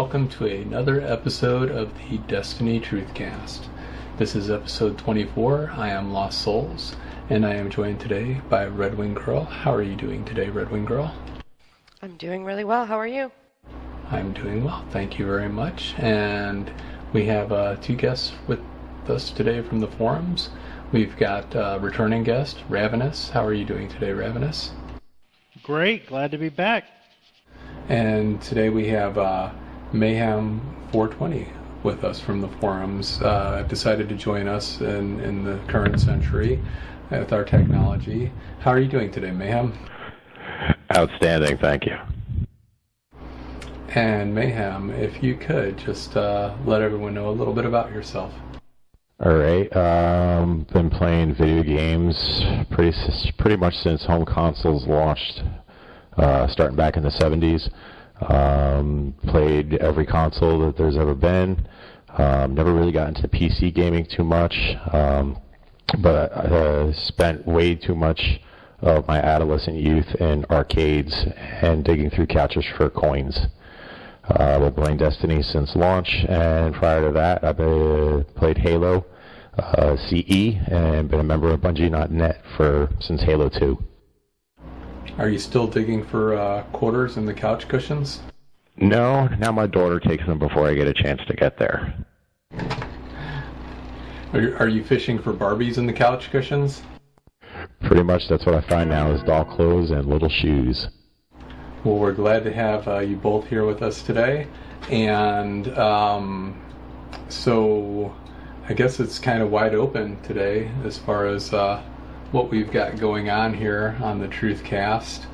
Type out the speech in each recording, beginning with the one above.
welcome to another episode of the Destiny Truthcast. This is episode 24. I am Lost Souls, and I am joined today by RedWingGirl. How are you doing today, RedWingGirl? I'm doing really well. How are you? I'm doing well. Thank you very much. And we have two guests with us today from the forums. We've got returning guest, Ravenous. How are you doing today, Ravenous? Great. Glad to be back. And today we have Mayhem 420 with us from the forums. Decided to join us in the current century with our technology. How are you doing today, Mayhem? Outstanding, thank you. And Mayhem, if you could just let everyone know a little bit about yourself. All right. Been playing video games pretty much since home consoles launched. Starting back in the 70s. Played every console that there's ever been. Never really got into PC gaming too much, but I spent way too much of my adolescent youth in arcades and digging through couches for coins. I've been playing Destiny since launch, and prior to that, I've played Halo, CE, and been a member of Bungie and I since Halo 2. Are you still digging for quarters in the couch cushions? No, now my daughter takes them before I get a chance to get there. Are you fishing for Barbies in the couch cushions? Pretty much that's what I find now is doll clothes and little shoes. Well, we're glad to have you both here with us today. And so I guess it's kind of wide open today as far as what we've got going on here on the Truthcast.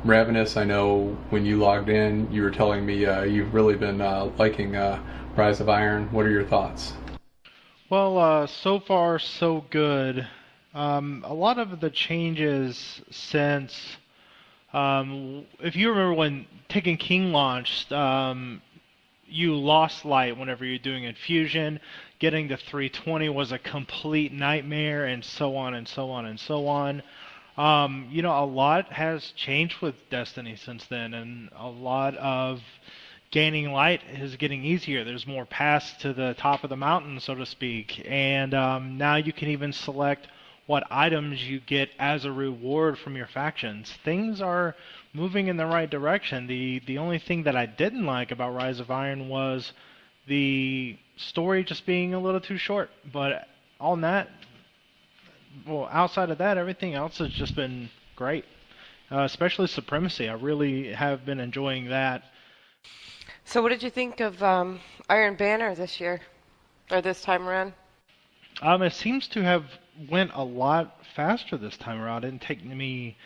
Ravenous, I know when you logged in, you were telling me you've really been liking Rise of Iron. What are your thoughts? Well, so far so good. A lot of the changes since, if you remember when Taken King launched, you lost light whenever you're doing infusion. Getting to 320 was a complete nightmare, and so on and so on and so on. A lot has changed with Destiny since then, and a lot of gaining light is getting easier. There's more paths to the top of the mountain, so to speak, and now you can even select what items you get as a reward from your factions. Things are moving in the right direction. The only thing that I didn't like about Rise of Iron was the story just being a little too short. But on that, well, outside of that, everything else has just been great. Especially Supremacy. I really have been enjoying that. So what did you think of Iron Banner this year, or this time around? It seems to have went a lot faster this time around. It didn't take me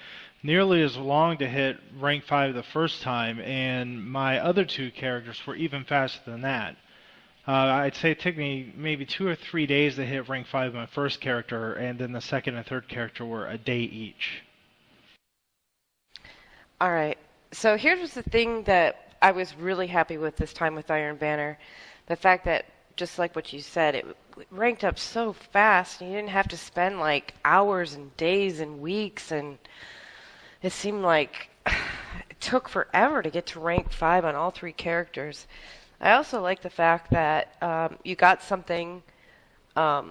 nearly as long to hit rank 5 the first time, and my other two characters were even faster than that. I'd say it took me maybe 2 or 3 days to hit rank 5 my first character, and then the second and third character were a day each. Alright, so here's the thing that I was really happy with this time with Iron Banner. The fact that, just like what you said, it ranked up so fast, and you didn't have to spend like hours and days and weeks, and it seemed like it took forever to get to rank 5 on all 3 characters. I also like the fact that you got something at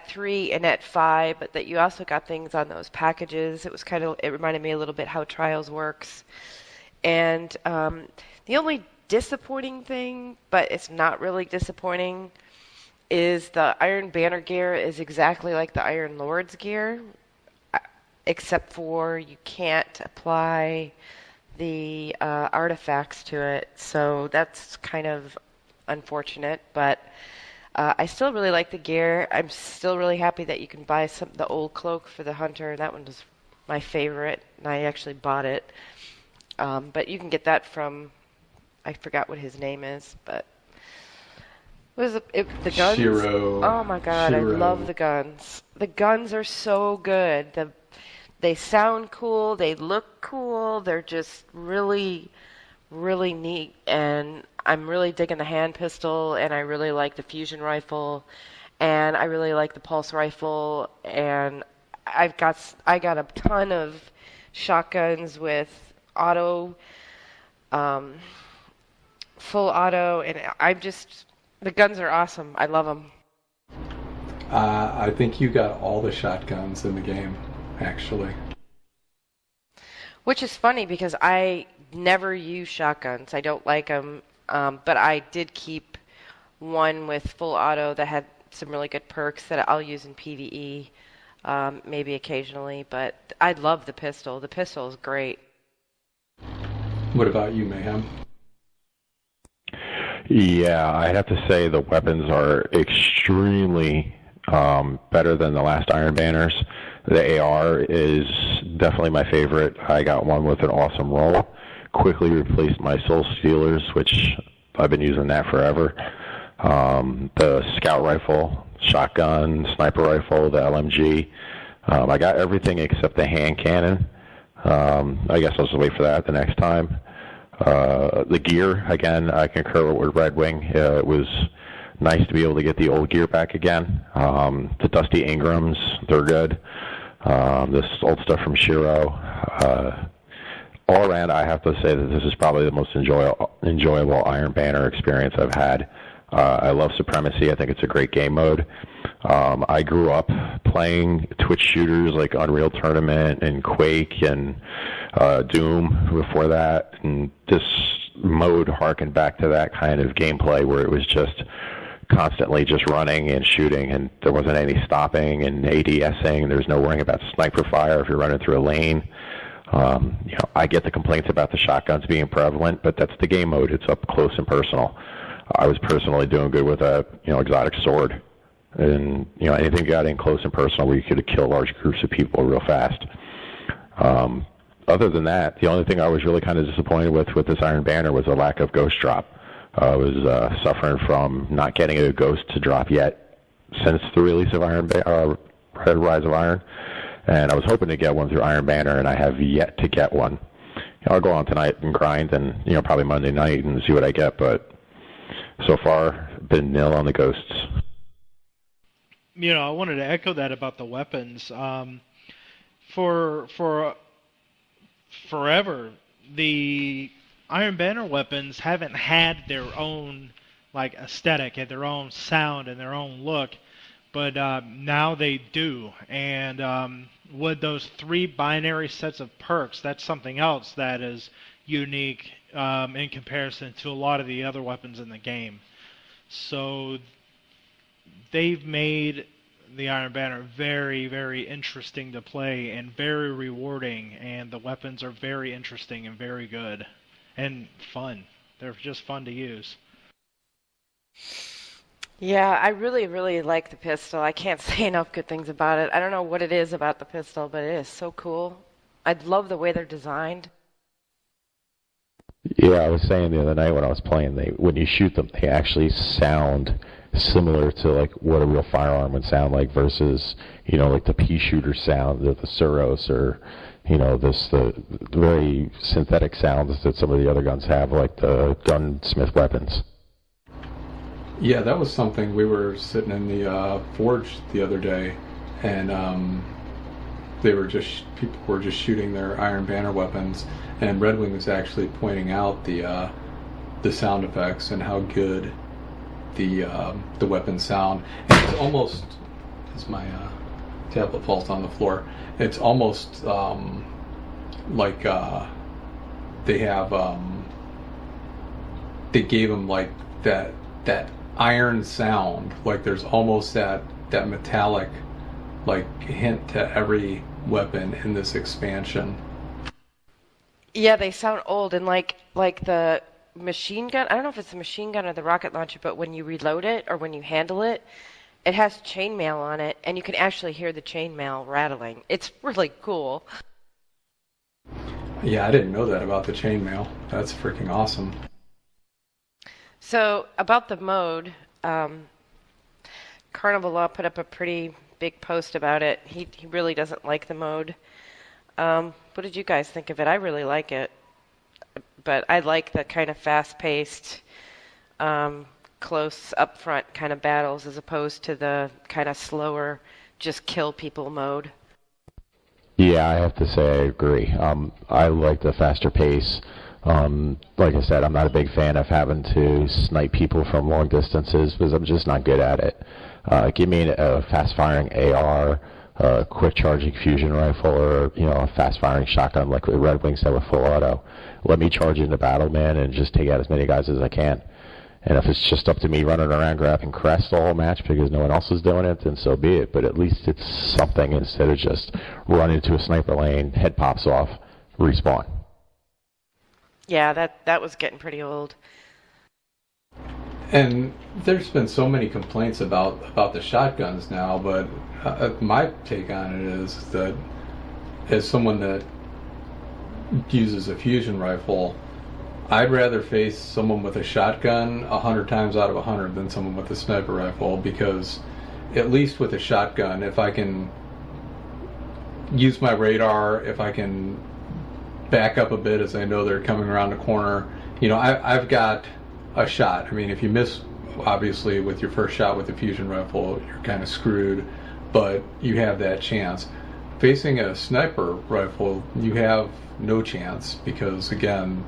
3 and at 5, but that you also got things on those packages. It reminded me a little bit how Trials works. And the only disappointing thing, but it's not really disappointing, is the Iron Banner gear is exactly like the Iron Lord's gear, except for you can't apply the artifacts to it, so that's kind of unfortunate, but I still really like the gear. I'm still really happy that you can buy the old cloak for the hunter. That one was my favorite, and I actually bought it. But you can get that from, I forgot what his name is, but the guns. Shiro. Oh my god, Shiro. I love the guns. The guns are so good. They sound cool, they look cool, they're just really, really neat, and I'm really digging the hand pistol, and I really like the fusion rifle, and I really like the pulse rifle, and I got a ton of shotguns with auto full auto, and the guns are awesome. I love them. I think you got all the shotguns in the game, actually. Which is funny because I never use shotguns. I don't like them, but I did keep one with full auto that had some really good perks that I'll use in PvE, maybe occasionally. But I love the pistol. The pistol is great. What about you, Mayhem? Yeah, I have to say the weapons are extremely better than the last Iron Banners. The AR is definitely my favorite. I got one with an awesome roll. Quickly replaced my Soul Stealers, which I've been using that forever. The Scout Rifle, Shotgun, Sniper Rifle, the LMG. I got everything except the hand cannon. I guess I'll just wait for that the next time. The gear, again, I concur with Red Wing. It was nice to be able to get the old gear back again. The Dusty Ingrams, they're good. This old stuff from Shiro. All around, I have to say that this is probably the most enjoyable Iron Banner experience I've had. I love Supremacy. I think it's a great game mode. I grew up playing Twitch shooters like Unreal Tournament and Quake and Doom before that, and this mode harkened back to that kind of gameplay where it was just constantly just running and shooting, and there wasn't any stopping and ADSing. There's no worrying about sniper fire if you're running through a lane. I get the complaints about the shotguns being prevalent, but that's the game mode. It's up close and personal. I was personally doing good with a exotic sword, and anything got in close and personal where you could kill large groups of people real fast. Other than that, the only thing I was really kind of disappointed with this Iron Banner was a lack of ghost drop. I was suffering from not getting a ghost to drop yet since the release of Rise of Iron, and I was hoping to get one through Iron Banner, and I have yet to get one. I'll go on tonight and grind, and probably Monday night and see what I get, but so far been nil on the ghosts. I wanted to echo that about the weapons. For forever, the Iron Banner weapons haven't had their own aesthetic and their own sound and their own look, but now they do. And with those 3 binary sets of perks, that's something else that is unique in comparison to a lot of the other weapons in the game. So they've made the Iron Banner very, very interesting to play and very rewarding, and the weapons are very interesting and very good and fun. They're just fun to use. Yeah, I really, really like the pistol. I can't say enough good things about it. I don't know what it is about the pistol, but it is so cool. I love the way they're designed. Yeah, I was saying the other night when I was playing, when you shoot them, they actually sound similar to what a real firearm would sound like versus the pea shooter sound of the Suros, or the very synthetic sounds that some of the other guns have, like the gunsmith weapons. Yeah, that was something. We were sitting in the forge the other day, and people were just shooting their Iron Banner weapons, and Red Wing was actually pointing out the sound effects and how good the weapons sound. And it's almost, as my tablet falls on the floor, it's almost like they have they gave them that iron sound. There's almost that metallic hint to every weapon in this expansion. Yeah, they sound old, and like the machine gun. I don't know if it's the machine gun or the rocket launcher, but when you reload it or when you handle it, it has chainmail on it, and you can actually hear the chainmail rattling. It's really cool. Yeah, I didn't know that about the chainmail. That's freaking awesome. So about the mode, CarnivalLaw put up a pretty big post about it. He really doesn't like the mode. What did you guys think of it? I really like it, but I like the kind of fast-paced, close, upfront kind of battles as opposed to the kind of slower, just kill people mode. Yeah, I have to say I agree. I like the faster pace. Like I said, I'm not a big fan of having to snipe people from long distances because I'm just not good at it. Give me a fast-firing AR, a quick-charging fusion rifle, or a fast-firing shotgun like Red Wing said with full auto. Let me charge into battle, man, and just take out as many guys as I can. And if it's just up to me running around grabbing Crest the whole match because no one else is doing it, then so be it. But at least it's something instead of just running into a sniper lane, head pops off, respawn. Yeah, that was getting pretty old. And there's been so many complaints about the shotguns now, but my take on it is that as someone that uses a fusion rifle, I'd rather face someone with a shotgun 100 times out of 100 than someone with a sniper rifle, because at least with a shotgun, if I can use my radar, if I can back up a bit as I know they're coming around the corner, I've got a shot. I mean, if you miss, obviously, with your first shot with the fusion rifle, you're kind of screwed, but you have that chance. Facing a sniper rifle, you have no chance, because again,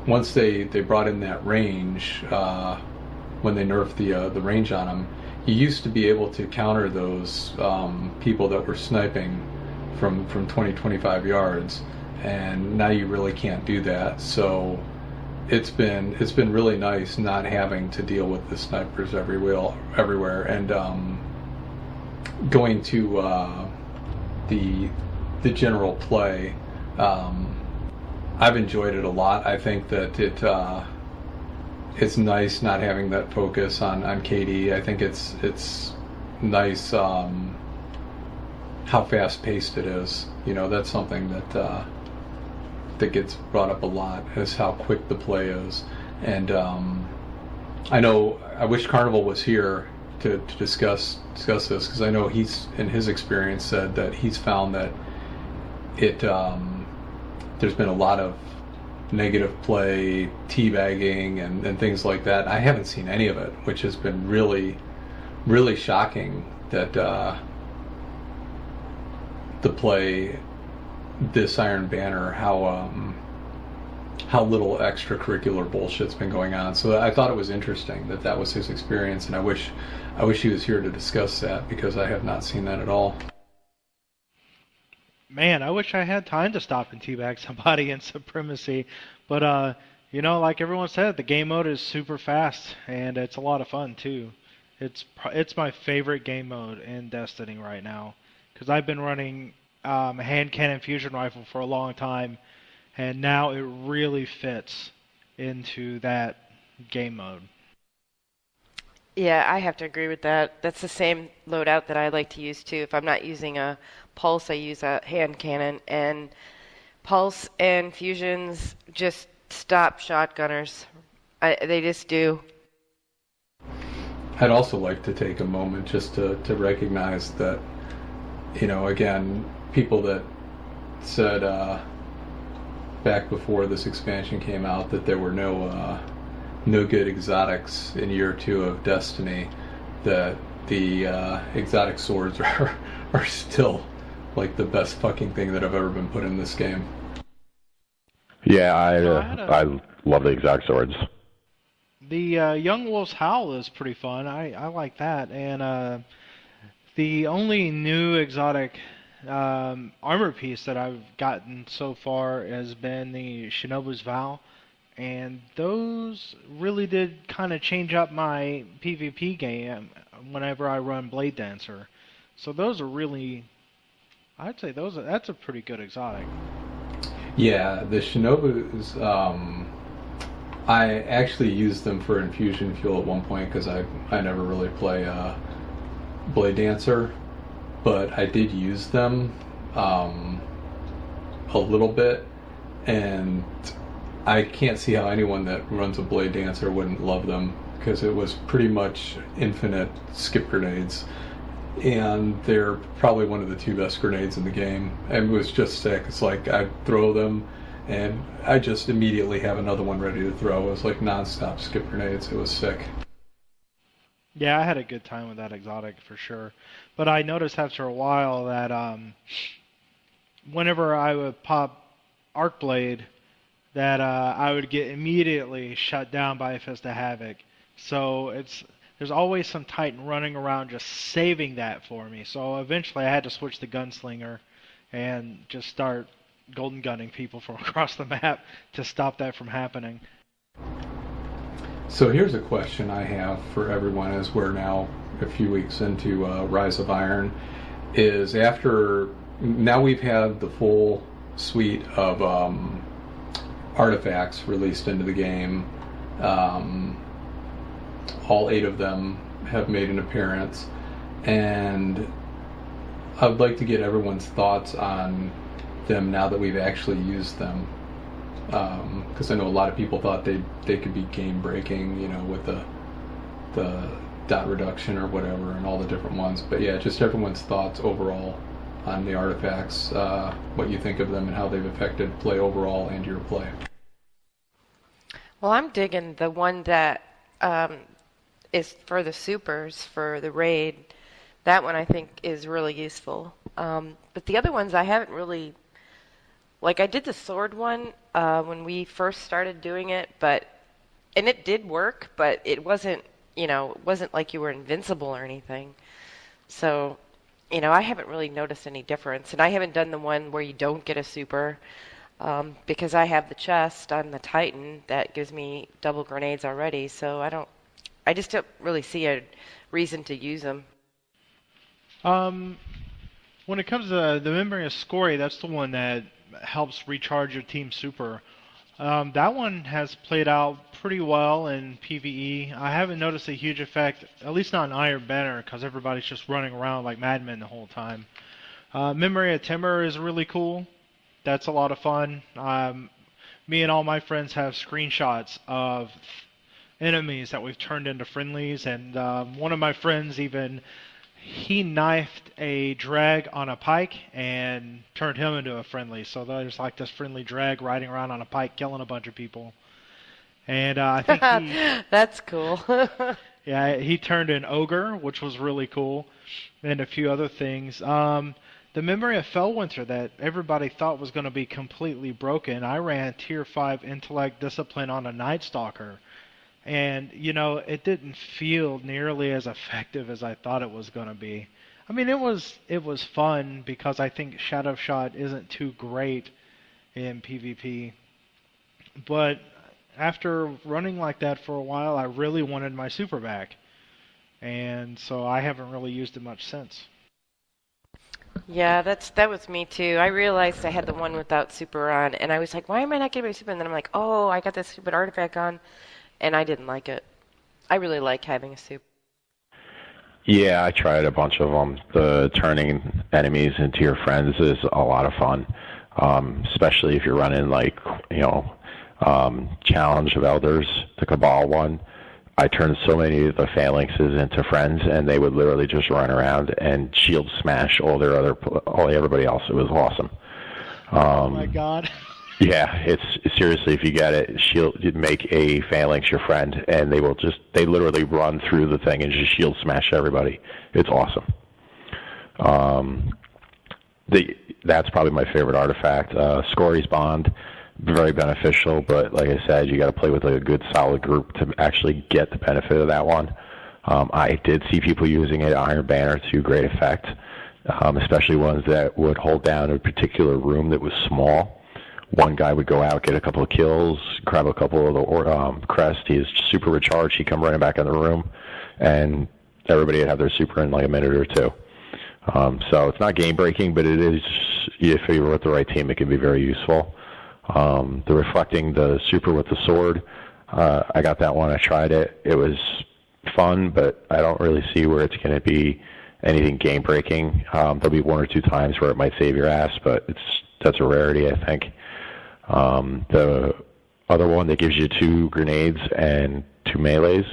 once they brought in that range, when they nerfed the range on them, you used to be able to counter those people that were sniping from 20-25 yards, and now you really can't do that. So it's been really nice not having to deal with the snipers everywhere, and going to the general play, I've enjoyed it a lot. I think that it's nice not having that focus on KD. I think it's nice how fast paced it is. That's something that gets brought up a lot, is how quick the play is. And I wish Carnival was here to discuss this, because I know he's, in his experience, said that he's found that there's been a lot of negative play, teabagging, and things like that. I haven't seen any of it, which has been really, really shocking, that the play this Iron Banner, how little extracurricular bullshit's been going on. So I thought it was interesting that was his experience, and I wish he was here to discuss that, because I have not seen that at all. Man, I wish I had time to stop and teabag somebody in Supremacy, but like everyone said, the game mode is super fast, and it's a lot of fun too. It's my favorite game mode in Destiny right now, because I've been running hand cannon fusion rifle for a long time, and now it really fits into that game mode. Yeah, I have to agree with that. That's the same loadout that I like to use too. If I'm not using a pulse, I use a hand cannon, and pulse and fusions just stop shotgunners. They just do. I'd also like to take a moment just to recognize that, again, people that said back before this expansion came out that there were no good exotics in year 2 of Destiny, that the exotic swords are still like the best fucking thing that have ever been put in this game. Yeah, I love the exotic swords. The Young Wolf's Howl is pretty fun. I like that. And the only new exotic armor piece that I've gotten so far has been the Shinobu's Vow. And those really did kind of change up my PvP game whenever I run Blade Dancer. So those are really, I'd say that's a pretty good exotic. Yeah, the Shinobu's, I actually used them for infusion fuel at one point, because I never really play Blade Dancer, but I did use them a little bit, and I can't see how anyone that runs a Blade Dancer wouldn't love them, because it was pretty much infinite skip grenades, and they're probably one of the 2 best grenades in the game. And it was just sick. It's like I'd throw them and I just immediately have another one ready to throw. It was like non-stop skip grenades. It was sick. Yeah, I had a good time with that exotic for sure. But I noticed after a while that whenever I would pop Arc Blade, that I would get immediately shut down by a Fist of Havoc. So there's always some Titan running around just saving that for me. So eventually I had to switch to Gunslinger and just start golden gunning people from across the map to stop that from happening. So here's a question I have for everyone as we're now a few weeks into Rise of Iron, is now we've had the full suite of artifacts released into the game. All 8 of them have made an appearance, and I would like to get everyone's thoughts on them now that we've actually used them, because I know a lot of people thought they could be game breaking, with the dot reduction or whatever and all the different ones. But yeah, just everyone's thoughts overall on the artifacts, what you think of them and how they've affected play overall and your play. Well, I'm digging the one that is for the supers, for the raid. That one I think is really useful. But the other ones I haven't really... Like, I did the sword one when we first started doing it, and it did work, but it wasn't, it wasn't like you were invincible or anything. So, I haven't really noticed any difference. And I haven't done the one where you don't get a super, because I have the chest on the Titan that gives me double grenades already, so I just don't really see a reason to use them. When it comes to the Memory of Scory, that's the one that helps recharge your team super. That one has played out pretty well in PvE. I haven't noticed a huge effect, at least not in Iron Banner, because everybody's just running around like madmen the whole time. Memory of Timber is really cool. That's a lot of fun. Me and all my friends have screenshots of enemies that we've turned into friendlies, and one of my friends he knifed a drag on a pike and turned him into a friendly. So there's like this friendly drag riding around on a pike killing a bunch of people. And I think That's cool. yeah, he turned an ogre, which was really cool, and a few other things. The Memory of Fellwinter that everybody thought was going to be completely broken, I ran Tier 5 Intellect Discipline on a Night Stalker. And, it didn't feel nearly as effective as I thought it was going to be. I mean, it was fun because I think Shadow Shot isn't too great in PvP. But after running like that for a while, I really wanted my super back. And so I haven't really used it much since. Yeah, that was me too. I realized I had the one without super on, and I was like, why am I not getting my super? And then I'm like, oh, I got this stupid artifact on. And I didn't like it. I really like having a super. Yeah, I tried a bunch of them. The turning enemies into your friends is a lot of fun, especially if you're running Challenge of Elders, the Cabal one. I turned so many of the phalanxes into friends, and they would literally just run around and shield smash everybody else. It was awesome. Oh my god. Yeah, it's seriously, if you get it, you'd make a phalanx your friend, and they literally run through the thing and just shield smash everybody. It's awesome. That's probably my favorite artifact. Scory's Bond, very beneficial, but like I said, you got to play with a good solid group to actually get the benefit of that one. I did see people using it, Iron Banner, to great effect, especially ones that would hold down a particular room that was small. One guy would go out, get a couple of kills, grab a couple of the Crest. He's super recharged. He'd come running back in the room, and everybody would have their super in like a minute or two. So it's not game-breaking, but it is, if you're with the right team, it can be very useful. The reflecting the super with the sword, I got that one. I tried it. It was fun, but I don't really see where it's going to be anything game-breaking. There'll be one or two times where it might save your ass, but that's a rarity, I think. The other one that gives you 2 grenades and 2 melees,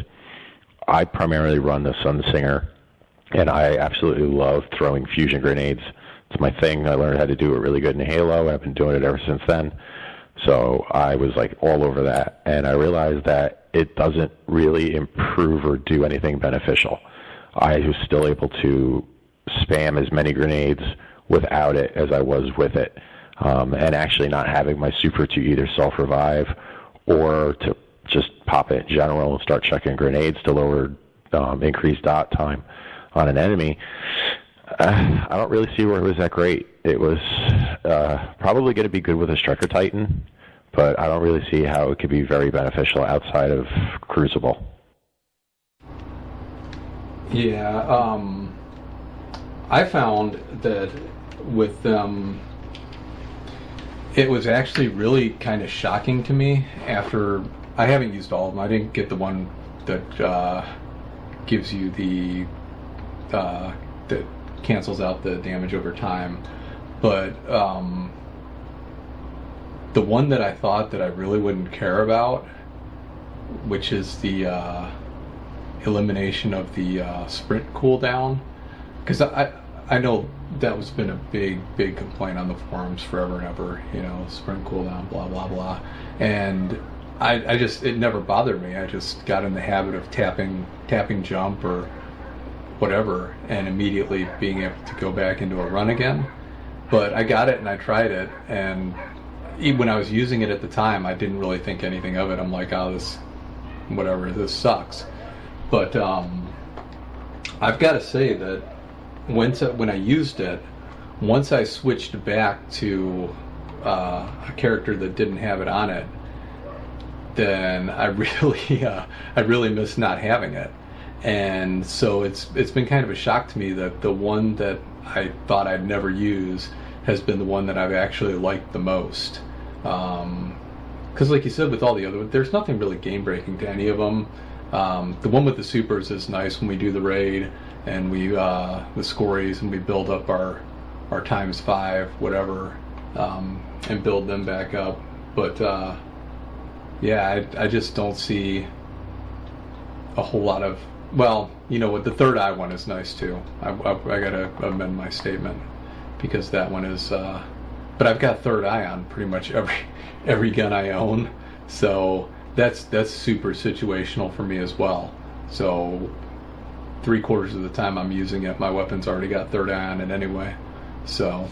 I primarily run the Sunsinger, and I absolutely love throwing fusion grenades. It's my thing. I learned how to do it really good in Halo, and I've been doing it ever since then. So I was like all over that, and I realized that it doesn't really improve or do anything beneficial. I was still able to spam as many grenades without it as I was with it. and actually not having my super to either self-revive or to just pop it in general and start checking grenades to lower increased dot time on an enemy, I don't really see where it was that great. It was probably going to be good with a Striker Titan, but I don't really see how it could be very beneficial outside of Crucible. Yeah, I found that with them, it was actually really kind of shocking to me after, I haven't used all of them. I didn't get the one that gives you the, that cancels out the damage over time, but the one that I thought that I really wouldn't care about, which is the elimination of the sprint cooldown, because I know that was been a big complaint on the forums forever and ever, you know, sprint cooldown, blah blah blah, and I just, it never bothered me. I just got in the habit of tapping jump or whatever and immediately being able to go back into a run again. But I got it and I tried it, and even when I was using it at the time, I didn't really think anything of it. I'm like, oh, this, whatever, this sucks. But I've got to say that when I used it, once I switched back to a character that didn't have it on it, then I really miss not having it. And so it's been kind of a shock to me that the one that I thought I'd never use has been the one that I've actually liked the most. Because like you said, with all the other ones, there's nothing really game-breaking to any of them. The one with the supers is nice when we do the raid and we the scories and we build up our ×5 whatever, and build them back up. But yeah, I just don't see a whole lot of, well, you know what, the third eye one is nice too. I gotta amend my statement, because that one is but I've got third eye on pretty much every gun I own, so that's super situational for me as well. So 3/4 of the time I'm using it, my weapon's already got third eye on it anyway. So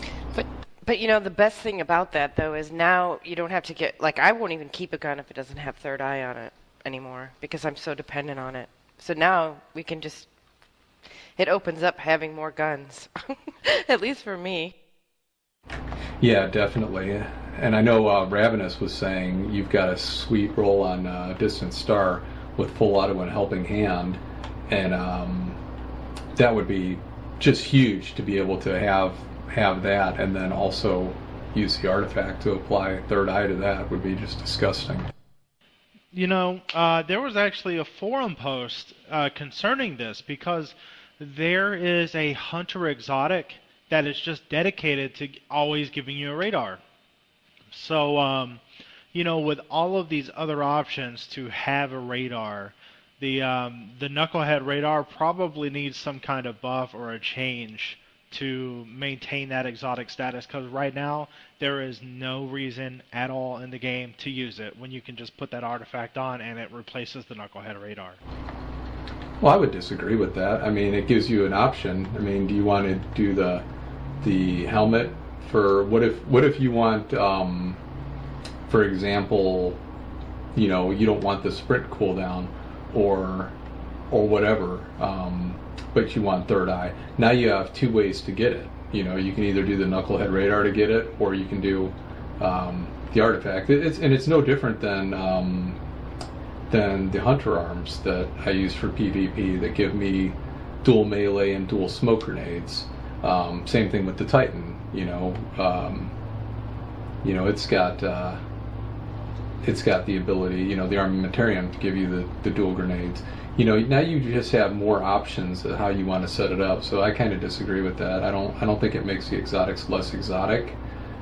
but you know, the best thing about that though is now you don't have to get, like, I won't even keep a gun if it doesn't have third eye on it anymore, because I'm so dependent on it. So now we can just, it opens up having more guns, at least for me. Yeah, definitely. And I know Ravenous was saying you've got a sweet roll on Distant Star with full auto and helping hand, and that would be just huge to be able to have that, and then also use the artifact to apply third eye to that would be just disgusting. You know, there was actually a forum post concerning this, because there is a hunter exotic that is just dedicated to always giving you a radar. So, you know, with all of these other options to have a radar, the Knucklehead radar probably needs some kind of buff or a change to maintain that exotic status, because right now there is no reason at all in the game to use it when you can just put that artifact on and it replaces the Knucklehead radar. Well, I would disagree with that. I mean, it gives you an option. I mean, do you want to do the helmet for, what if you want, for example, you know, you don't want the sprint cooldown or whatever, but you want third eye. Now you have two ways to get it. You know, you can either do the Knucklehead radar to get it, or you can do the artifact. It's no different than the hunter arms that I use for PvP that give me dual melee and dual smoke grenades. Same thing with the Titan. You know, it's got the ability, you know, the armamentarium to give you the dual grenades. You know, now you just have more options of how you want to set it up. So I kind of disagree with that. I don't think it makes the exotics less exotic.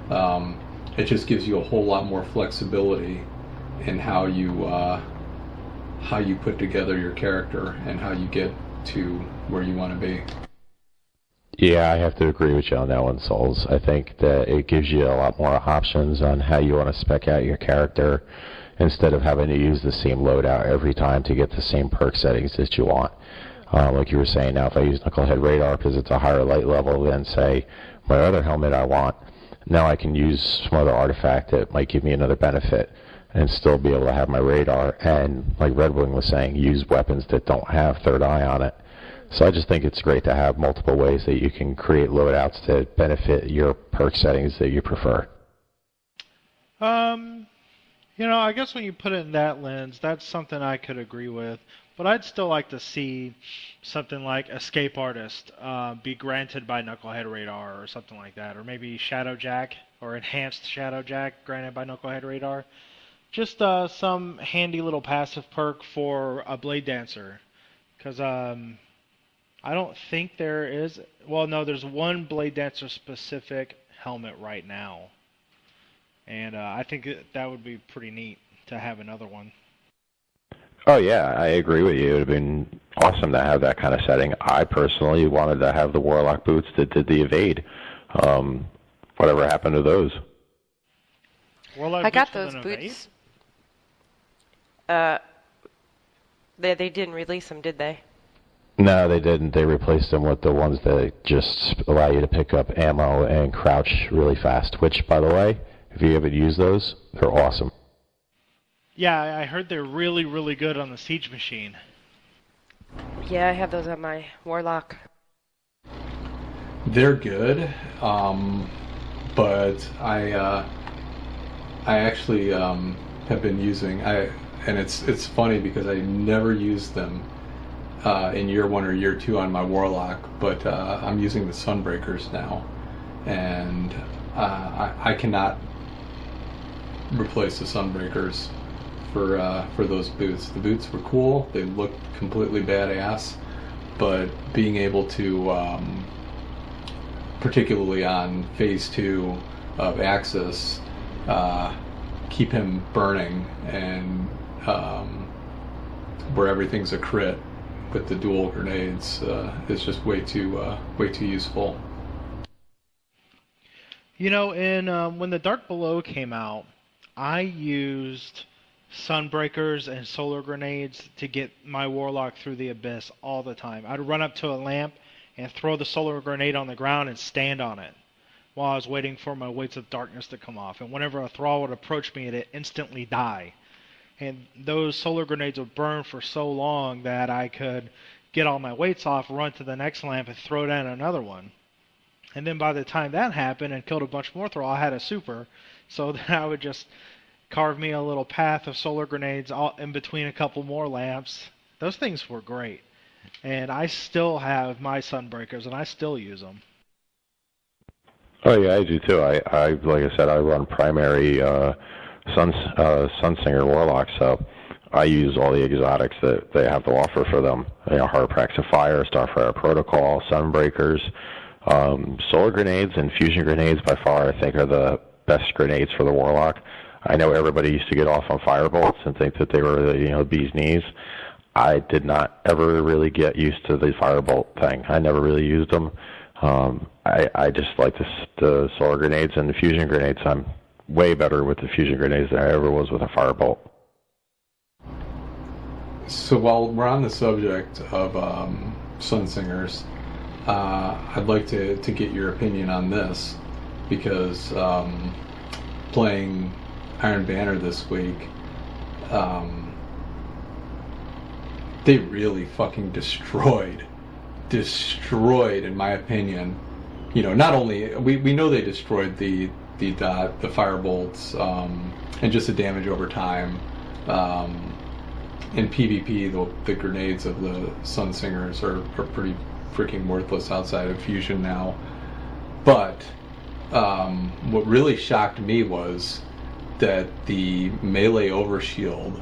It just gives you a whole lot more flexibility in how you put together your character and how you get to where you want to be. Yeah, I have to agree with you on that one, Souls. I think that it gives you a lot more options on how you want to spec out your character, instead of having to use the same loadout every time to get the same perk settings that you want. Like you were saying, now if I use Knucklehead Radar because it's a higher light level than, say, my other helmet I want, now I can use some other artifact that might give me another benefit and still be able to have my radar and, like Redwing was saying, use weapons that don't have third eye on it. So I just think it's great to have multiple ways that you can create loadouts that benefit your perk settings that you prefer. I guess when you put it in that lens, that's something I could agree with. But I'd still like to see something like Escape Artist be granted by Knucklehead Radar or something like that. Or maybe Shadowjack or Enhanced Shadowjack granted by Knucklehead Radar. Just some handy little passive perk for a Blade Dancer. Because I don't think there is... Well, no, there's one Blade Dancer specific helmet right now. And I think that would be pretty neat to have another one. Oh, yeah, I agree with you. It would have been awesome to have that kind of setting. I personally wanted to have the Warlock boots that did the evade. Whatever happened to those? Warlock I got boots those with an boots. They didn't release them, did they? No, they didn't. They replaced them with the ones that just allow you to pick up ammo and crouch really fast, which, by the way, if you haven't used those, they're awesome. Yeah, I heard they're really, really good on the Siege Machine. Yeah, I have those on my Warlock. They're good, but I actually have been using, and it's funny because I never used them in year 1 or year 2 on my Warlock, but I'm using the Sunbreakers now, and I cannot replace the Sunbreakers for those boots. The boots were cool, they looked completely badass, but being able to, particularly on phase 2 of Axis, keep him burning and where everything's a crit with the dual grenades is just way too useful. When the Dark Below came out, I used Sunbreakers and solar grenades to get my Warlock through the Abyss all the time. I'd run up to a lamp and throw the solar grenade on the ground and stand on it while I was waiting for my Weights of Darkness to come off. And whenever a thrall would approach me, it'd instantly die. And those solar grenades would burn for so long that I could get all my weights off, run to the next lamp, and throw down another one. And then by the time that happened and killed a bunch more thrall, I had a super. So then I would just carve me a little path of solar grenades all in between a couple more lamps. Those things were great. And I still have my Sunbreakers, and I still use them. Oh yeah, I do too. I like I said, I run primary Sunsinger Warlock, so I use all the exotics that they have to offer for them. Harprax of Fire, Starfire Protocol, Sunbreakers, solar grenades, and fusion grenades by far I think are the best grenades for the Warlock. I know everybody used to get off on firebolts and think that they were the bee's knees. I did not ever really get used to the firebolt thing. I never really used them. I just like the solar grenades and the fusion grenades. I'm way better with the fusion grenades than I ever was with a firebolt. So while we're on the subject of Sunsingers, I'd like to get your opinion on this, because playing Iron Banner this week, they really fucking destroyed, in my opinion. Not only we know they destroyed the firebolts and just the damage over time. In PvP, the grenades of the Sunsingers are pretty freaking worthless outside of fusion now. But what really shocked me was that the melee overshield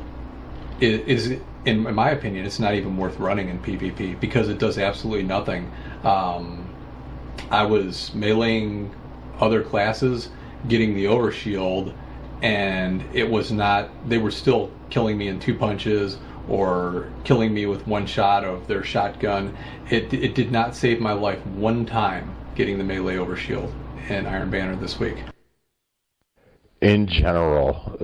is in my opinion, it's not even worth running in PvP because it does absolutely nothing. I was meleeing other classes, getting the overshield, and it was not, they were still killing me in 2 punches or killing me with 1 shot of their shotgun. It did not save my life 1 time getting the melee overshield in Iron Banner this week. in general,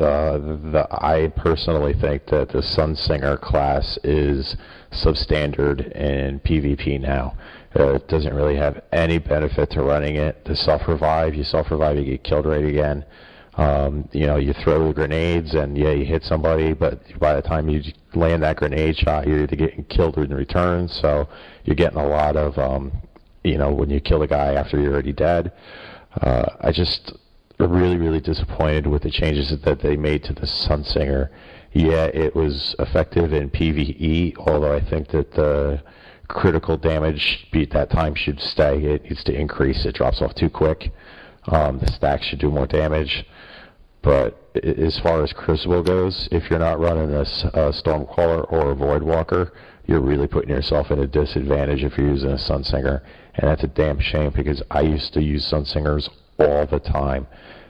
I personally think that the Sunsinger class is substandard in PvP now. It doesn't really have any benefit to running it. The self-revive, you get killed right again. You throw the grenades and yeah, you hit somebody, but by the time you land that grenade shot, you're either getting killed in return. So you're getting a lot of, when you kill a guy after you're already dead. I just really, really disappointed with the changes that they made to the Sunsinger. Yeah, it was effective in PvE, although I think that the critical damage beat that time should stay. It needs to increase. It drops off too quick. The stacks should do more damage. But as far as Crucible goes, if you're not running a Stormcaller or a Voidwalker, you're really putting yourself at a disadvantage if you're using a Sunsinger. And that's a damn shame because I used to use Sunsingers all the time.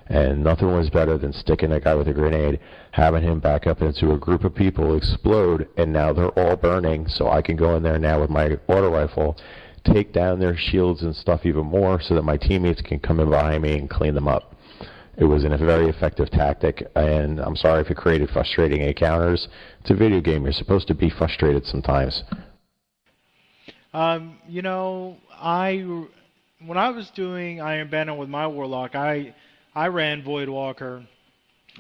And nothing was better than sticking a guy with a grenade, having him back up into a group of people, explode, and now they're all burning. So I can go in there now with my auto rifle, take down their shields and stuff even more so that my teammates can come in behind me and clean them up. It was a very effective tactic, and I'm sorry if it created frustrating encounters. It's a video game. You're supposed to be frustrated sometimes. When I was doing Iron Banner with my Warlock, I ran Voidwalker,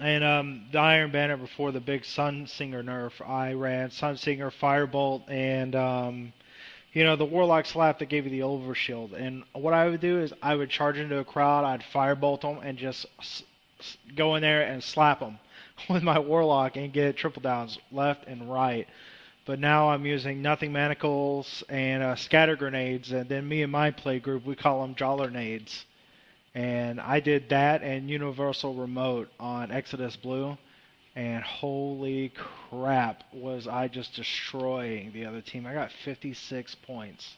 and the Iron Banner before the big Sunsinger nerf, I ran Sunsinger, Firebolt, and the Warlock slap that gave you the overshield. And what I would do is I would charge into a crowd, I'd Firebolt them, and just go in there and slap them with my Warlock and get triple downs left and right. But now I'm using Nothing Manacles and Scatter Grenades, and then me and my play group, we call them Jollernades. And I did that and Universal Remote on Exodus Blue, and holy crap, was I just destroying the other team. I got 56 points,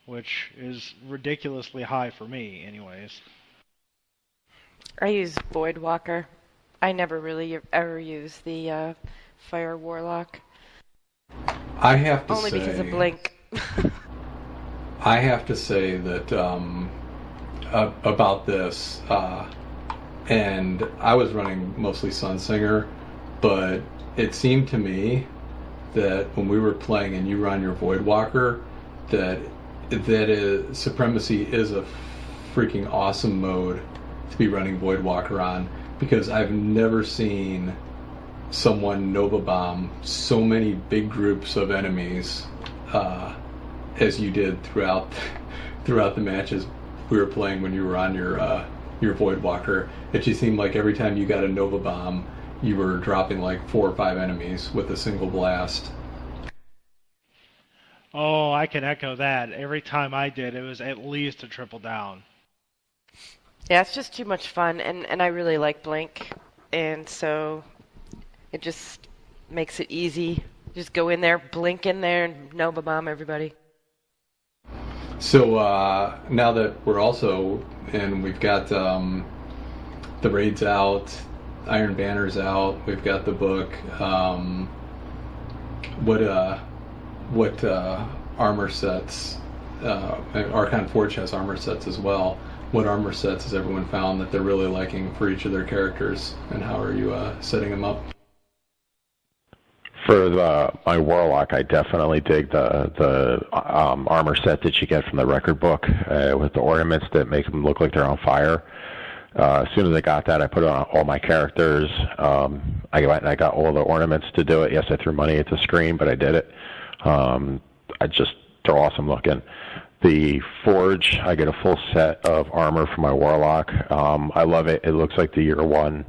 which is ridiculously high for me anyways. I use Voidwalker. I never really ever use the Fire Warlock. I have to Only say... because of Blink. I have to say that about this, and I was running mostly Sunsinger, but it seemed to me that when we were playing and you run your Voidwalker, that Supremacy is a freaking awesome mode to be running Voidwalker on, because I've never seen someone Nova Bomb so many big groups of enemies as you did throughout the matches we were playing when you were on your Voidwalker. It just seemed like every time you got a Nova Bomb, you were dropping like 4 or 5 enemies with a single blast. Oh, I can echo that. Every time I did, it was at least a triple down. Yeah, it's just too much fun, and I really like Blink, and so it just makes it easy. Just go in there, blink in there, and Nova Bomb everybody. So now that we're also, and we've got the raids out, Iron Banner's out, we've got the book, what armor sets, Archon Forge has armor sets as well. What armor sets has everyone found that they're really liking for each of their characters, and how are you setting them up? For my Warlock, I definitely dig the armor set that you get from the record book with the ornaments that make them look like they're on fire. As soon as I got that, I put it on all my characters. I went and I got all the ornaments to do it. Yes, I threw money at the screen, but I did it. They're awesome looking. The Forge, I get a full set of armor for my Warlock. I love it. It looks like the year 1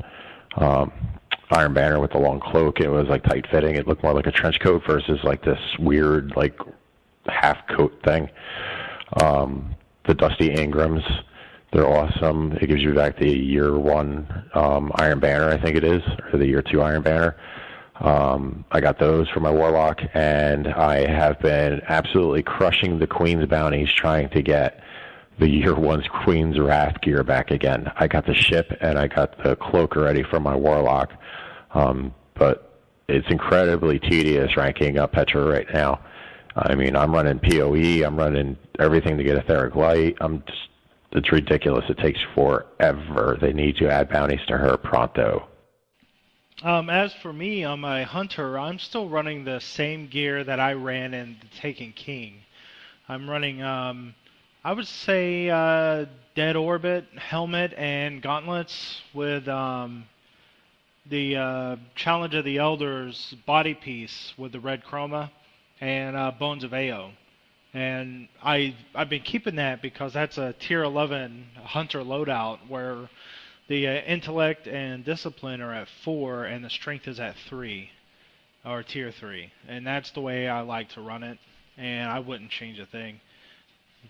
Iron Banner with the long cloak. It was like tight fitting. It looked more like a trench coat versus like this weird like half coat thing. The Dusty Ingrams, they're awesome. It gives you back the year 1 Iron Banner, I think it is, or the year 2 Iron Banner. I got those for my Warlock, and I have been absolutely crushing the Queen's bounties trying to get the year 1's Queen's Wrath gear back again. I got the ship and I got the cloak already for my Warlock, but it's incredibly tedious ranking up Petra right now. I mean, I'm running PoE, I'm running everything to get Etheric Light, I'm just it's ridiculous. It takes forever. They need to add bounties to her pronto. As for me, on my Hunter, I'm still running the same gear that I ran in the Taken King. I'm running, I would say, Dead Orbit, helmet, and gauntlets with the Challenge of the Elders body piece with the red chroma, and Bones of Ao. And I've been keeping that because that's a tier 11 Hunter loadout where the intellect and discipline are at 4 and the strength is at 3, or tier 3. And that's the way I like to run it, and I wouldn't change a thing.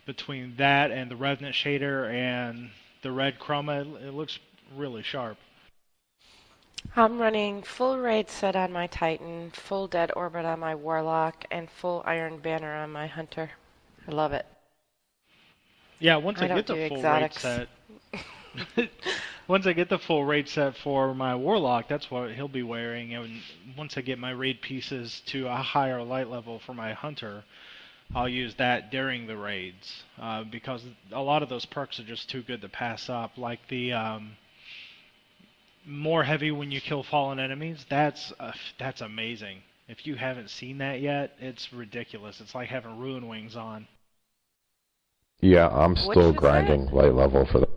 Between that and the Revenant shader and the red chroma, it looks really sharp. I'm running full raid set on my Titan, full Dead Orbit on my Warlock, and full Iron Banner on my Hunter. I love it. Yeah, once I get don't the do full exotics. raid set, once I get the full raid set for my Warlock, that's what he'll be wearing. And once I get my raid pieces to a higher light level for my Hunter, I'll use that during the raids because a lot of those perks are just too good to pass up. Like the more heavy when you kill fallen enemies, that's amazing. If you haven't seen that yet, it's ridiculous. It's like having Ruin Wings on. Yeah, I'm still is grinding that? light level for the...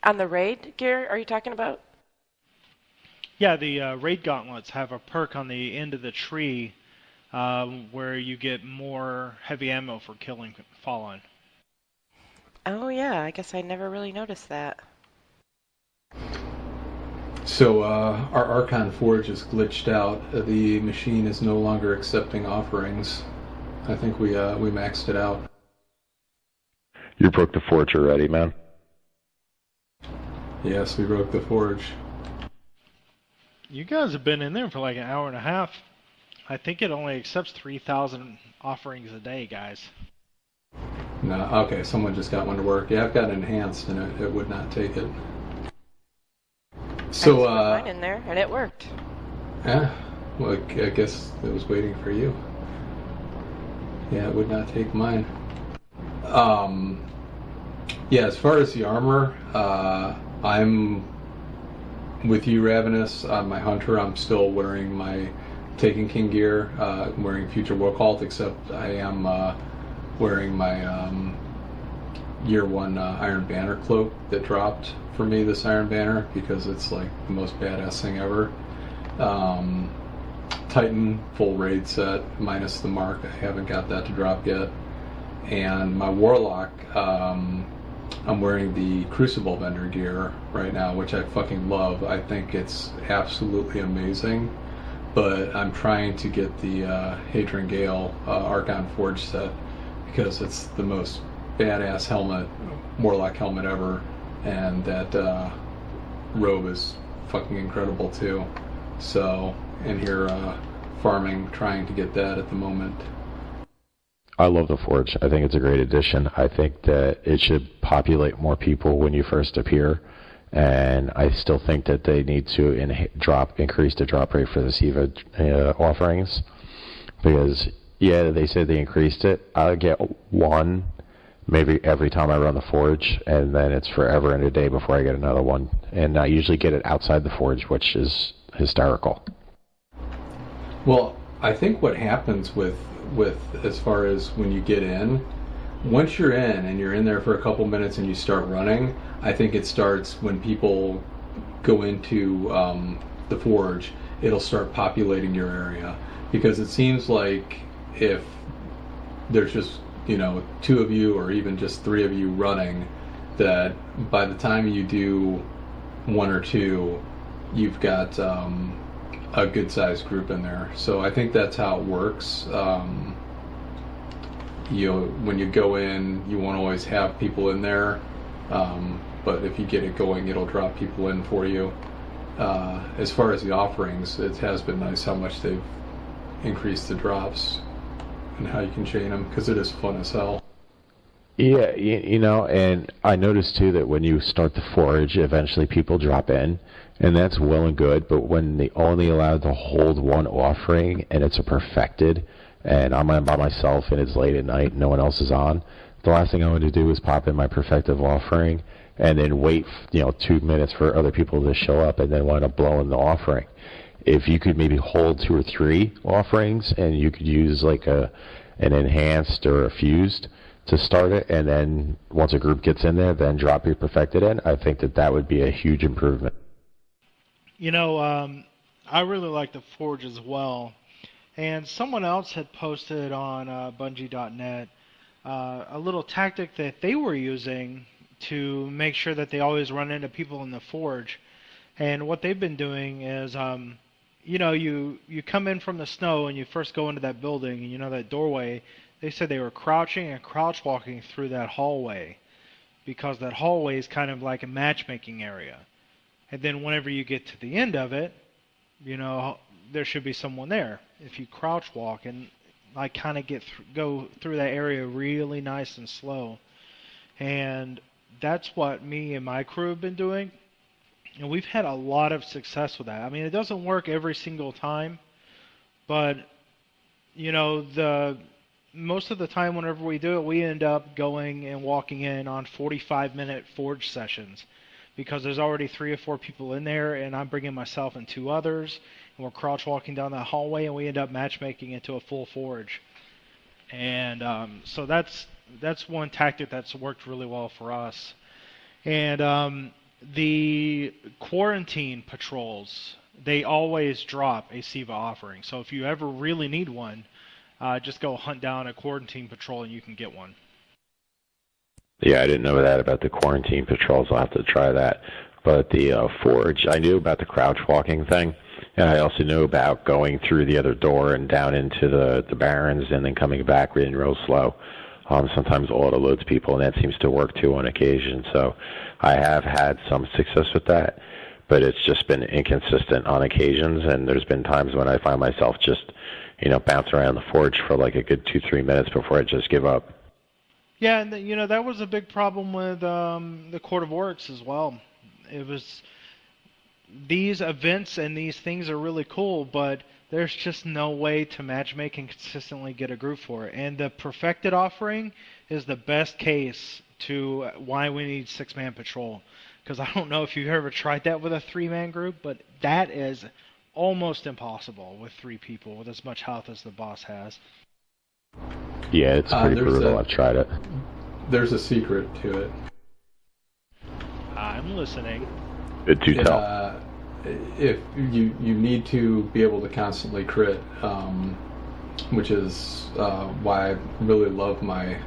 On the raid gear, are you talking about? Yeah, the raid gauntlets have a perk on the end of the tree where you get more heavy ammo for killing fallen. Oh yeah, I guess I never really noticed that. So our Archon Forge is glitched out. The machine is no longer accepting offerings. I think we maxed it out. You broke the forge already, man? Yes, we broke the forge. You guys have been in there for like an hour and a half. I think it only accepts 3,000 offerings a day, guys. No, okay, someone just got one to work. Yeah, I've got enhanced, and it would not take it. So, I just put mine in there, and it worked. yeah, well, I guess it was waiting for you. Yeah, it would not take mine. Yeah, as far as the armor, I'm with you, Ravenous. On my Hunter, I'm still wearing my Taken King gear. I'm wearing Future War Cult, except I am wearing my Year 1 Iron Banner cloak that dropped for me, this Iron Banner, because it's like the most badass thing ever. Titan, full raid set, minus the mark. I haven't got that to drop yet. And my Warlock, I'm wearing the Crucible Vendor gear right now, which I fucking love. I think it's absolutely amazing. But I'm trying to get the Hadron Gale Archon Forge set because it's the most badass helmet, Warlock helmet ever, and that robe is fucking incredible too. So, in here farming, trying to get that at the moment. I love the Forge. I think it's a great addition. I think that it should populate more people when you first appear, and I still think that they need to increase the drop rate for the Siva offerings, because, yeah, they said they increased it. I'll get one maybe every time I run the Forge, and then it's forever and a day before I get another one. And I usually get it outside the Forge, which is hysterical. Well, I think what happens with as far as when you get in, once you're in and you're in there for a couple minutes and you start running, I think it starts when people go into the Forge, it'll start populating your area. Because it seems like if there's just, you know, 2 of you or even just 3 of you running, that by the time you do 1 or 2, you've got a good sized group in there. So I think that's how it works. You know, when you go in, you won't always have people in there, but if you get it going, it'll drop people in for you. As far as the offerings, it has been nice how much they've increased the drops and how you can chain them, because it is fun as hell. Yeah, you know, and I noticed too that when you start the Forge, eventually people drop in, and that's well and good, but when they only allowed to hold one offering and it's a perfected, and I'm by myself and it's late at night, no one else is on, The last thing I want to do is pop in my perfective offering and then wait, 2 minutes for other people to show up and then wind up blowing the offering. If you could maybe hold 2 or 3 offerings and you could use like an enhanced or a fused to start it, and then once a group gets in there, then drop your perfected in, I think that would be a huge improvement. I really like the Forge as well. And someone else had posted on Bungie.net a little tactic that they were using to make sure that they always run into people in the Forge. And what they've been doing is, you come in from the snow and you first go into that building, and that doorway, they said they were crouching and crouch walking through that hallway because that hallway is kind of like a matchmaking area. And then whenever you get to the end of it, there should be someone there. If you crouch walk and like kind of go through that area really nice and slow. And that's what me and my crew have been doing. And we've had a lot of success with that. I mean, it doesn't work every single time, but most of the time whenever we do it, we end up going and walking in on 45-minute Forge sessions because there's already 3 or 4 people in there, and I'm bringing myself and 2 others, and we're crouch walking down that hallway, and we end up matchmaking into a full Forge. And so that's one tactic that's worked really well for us. And the quarantine patrols, they always drop a SIVA offering. So if you ever really need one, just go hunt down a quarantine patrol and you can get one. Yeah, I didn't know that about the quarantine patrols. I'll have to try that. But the Forge, I knew about the crouch walking thing, and I also knew about going through the other door and down into the barrens and then coming back in real slow. Sometimes auto loads people, and that seems to work too on occasion. So I have had some success with that, but it's just been inconsistent on occasions, and there's been times when I find myself just bounce around the Forge for like a good 2-3 minutes before I just give up. Yeah, and that was a big problem with the Court of Oryx as well. It was these events and these things are really cool, but there's just no way to matchmake and consistently get a group for it. And the perfected offering is the best case to why we need 6-man patrol. Because I don't know if you've ever tried that with a 3-man group, but that is almost impossible with 3 people with as much health as the boss has. Yeah, it's pretty brutal. I've tried it. There's a secret to it. I'm listening. Do tell. If you need to be able to constantly crit, which is why I really love my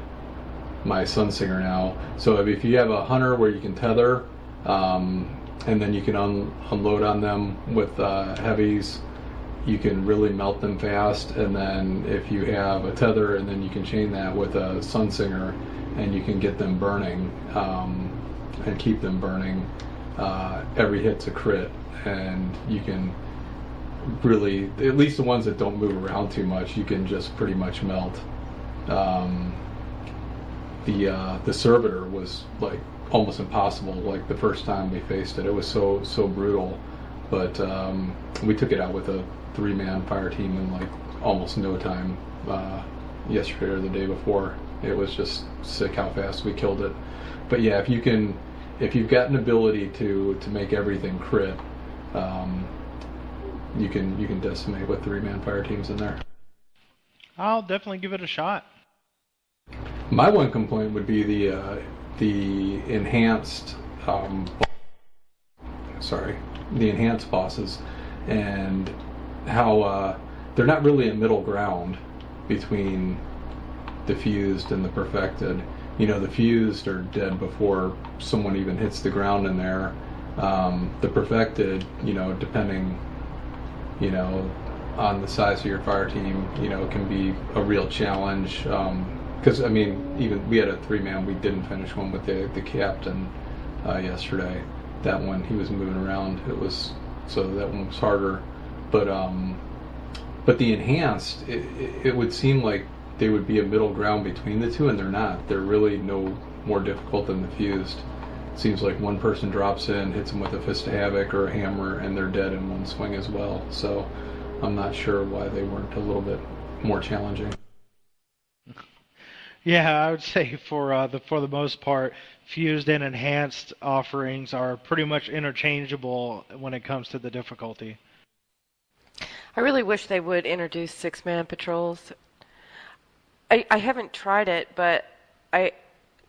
Sunsinger now. So if you have a hunter where you can tether, and then you can unload on them with heavies, you can really melt them fast. And then if you have a tether, and then you can chain that with a Sunsinger, and you can get them burning and keep them burning. Every hit's a crit, and you can really, at least the ones that don't move around too much, you can just pretty much melt. The Servitor was like almost impossible. Like the first time we faced it, it was so brutal. But we took it out with a 3-man fire team in like almost no time. Yesterday or the day before, it was just sick how fast we killed it. But yeah, if you've got an ability to make everything crit, you can decimate with 3-man fire teams in there. I'll definitely give it a shot. My one complaint would be the enhanced the enhanced bosses, and how they're not really a middle ground between the fused and the perfected. The fused are dead before someone even hits the ground in there. The perfected, depending, on the size of your fire team, can be a real challenge. Because, even we had a 3-man, we didn't finish one with the captain yesterday. That one, he was moving around. So that one was harder. But the enhanced, it would seem like they would be a middle ground between the two, and they're not. They're really no more difficult than the fused. It seems like one person drops in, hits them with a Fist of Havoc or a hammer, and they're dead in one swing as well. So I'm not sure why they weren't a little bit more challenging. Yeah, I would say for the most part, fused and enhanced offerings are pretty much interchangeable when it comes to the difficulty. I really wish they would introduce six-man patrols. I haven't tried it, but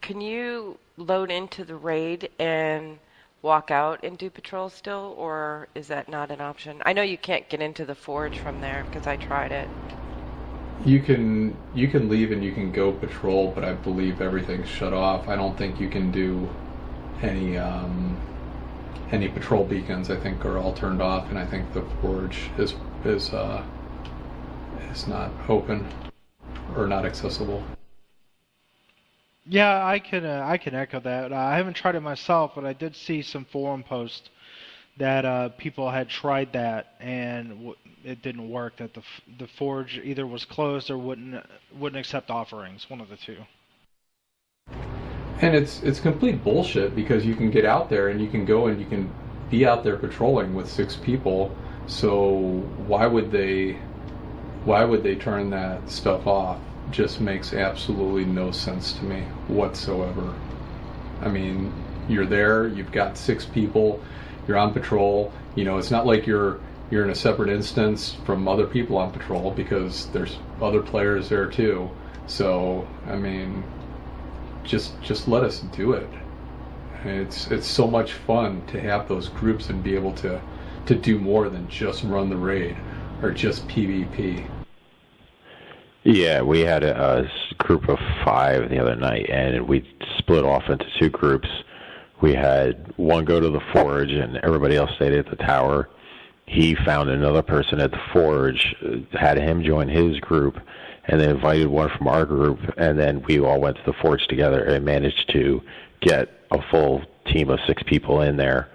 can you load into the raid and walk out and do patrols still, or is that not an option? I know you can't get into the forge from there because I tried it. You can leave and you can go patrol, but I believe everything's shut off. I don't think you can do any patrol beacons. I think are all turned off, and I think the forge is not open or not accessible. Yeah, I can echo that. I haven't tried it myself, but I did see some forum posts that people had tried that and it didn't work. That the forge either was closed or wouldn't accept offerings. One of the two. And it's complete bullshit because you can get out there and you can go and you can be out there patrolling with 6 people. So why would they turn that stuff off? Just makes absolutely no sense to me whatsoever. I mean, you're there, you've got 6 people, you're on patrol. You know, it's not like you're in a separate instance from other people on patrol because there's other players there too. So, I mean, just let us do it. It's so much fun to have those groups and be able to do more than just run the raid or just PvP. Yeah, we had a group of 5 the other night, and we split off into 2 groups. We had one go to the forge, and everybody else stayed at the tower. He found another person at the forge, had him join his group, and then invited one from our group, and then we all went to the forge together and managed to get a full team of 6 people in there.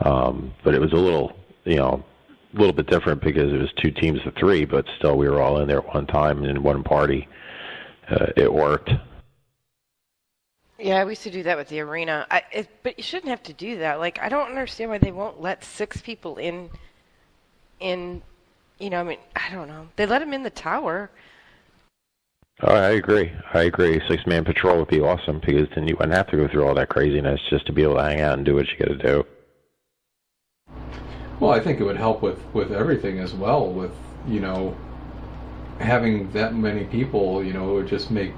But it was a little bit different because it was 2 teams of 3, but still we were all in there at one time in one party. It worked. Yeah, we used to do that with the arena. But you shouldn't have to do that. Like, I don't understand why they won't let 6 people in, I mean, I don't know. They let them in the tower. Oh, I agree. 6-man patrol would be awesome because then you wouldn't have to go through all that craziness just to be able to hang out and do what you got to do. Well, I think it would help with everything as well. With having that many people, it would just make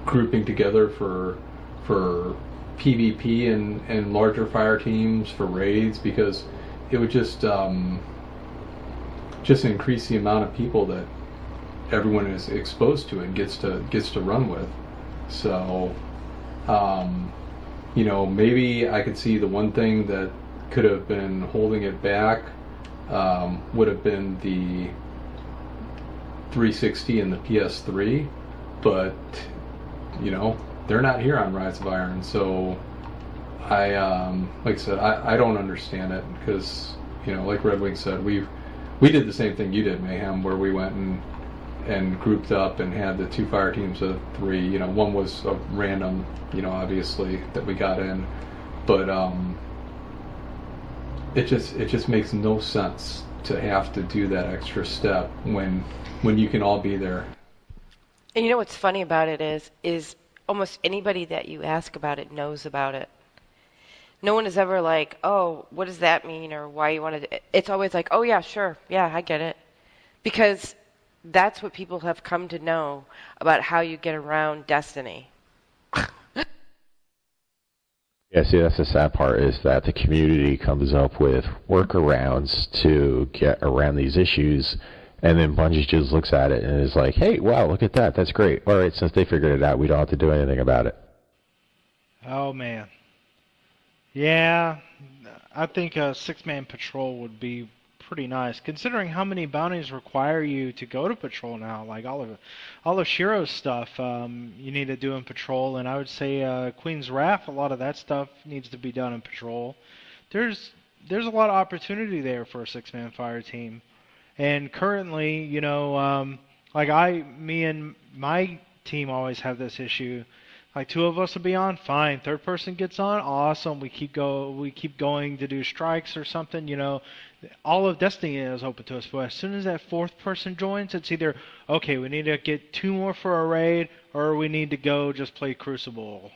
grouping together for PvP and larger fire teams for raids, because it would just increase the amount of people that everyone is exposed to and gets to run with. So, maybe I could see the one thing that could have been holding it back would have been the 360 and the PS3, but they're not here on Rise of Iron, so like I said, I don't understand it because like RedWing said, we did the same thing you did, Mayhem, where we went and grouped up and had the 2 fire teams of 3. One was a random, obviously that we got in, but it just makes no sense to have to do that extra step when you can all be there. And what's funny about it is almost anybody that you ask about it knows about it. No one is ever like, oh, what does that mean, or why you want to. It's always like, oh yeah, sure, yeah, I get it, because that's what people have come to know about how you get around Destiny. Yeah, see, that's the sad part, is that the community comes up with workarounds to get around these issues, and then Bungie just looks at it and is like, hey, wow, look at that, that's great. All right, since they figured it out, we don't have to do anything about it. Oh, man. Yeah, I think a 6-man patrol would be pretty nice, considering how many bounties require you to go to patrol now. Like all of Shiro's stuff, you need to do in patrol, and I would say Queen's Wrath, a lot of that stuff needs to be done in patrol. There's a lot of opportunity there for a 6-man fire team, and currently, me and my team always have this issue. Like 2 of us will be on, fine. 3rd person gets on, awesome. We keep going to do strikes or something. All of Destiny is open to us. But as soon as that 4th person joins, it's either okay, we need to get 2 more for a raid, or we need to go just play Crucible.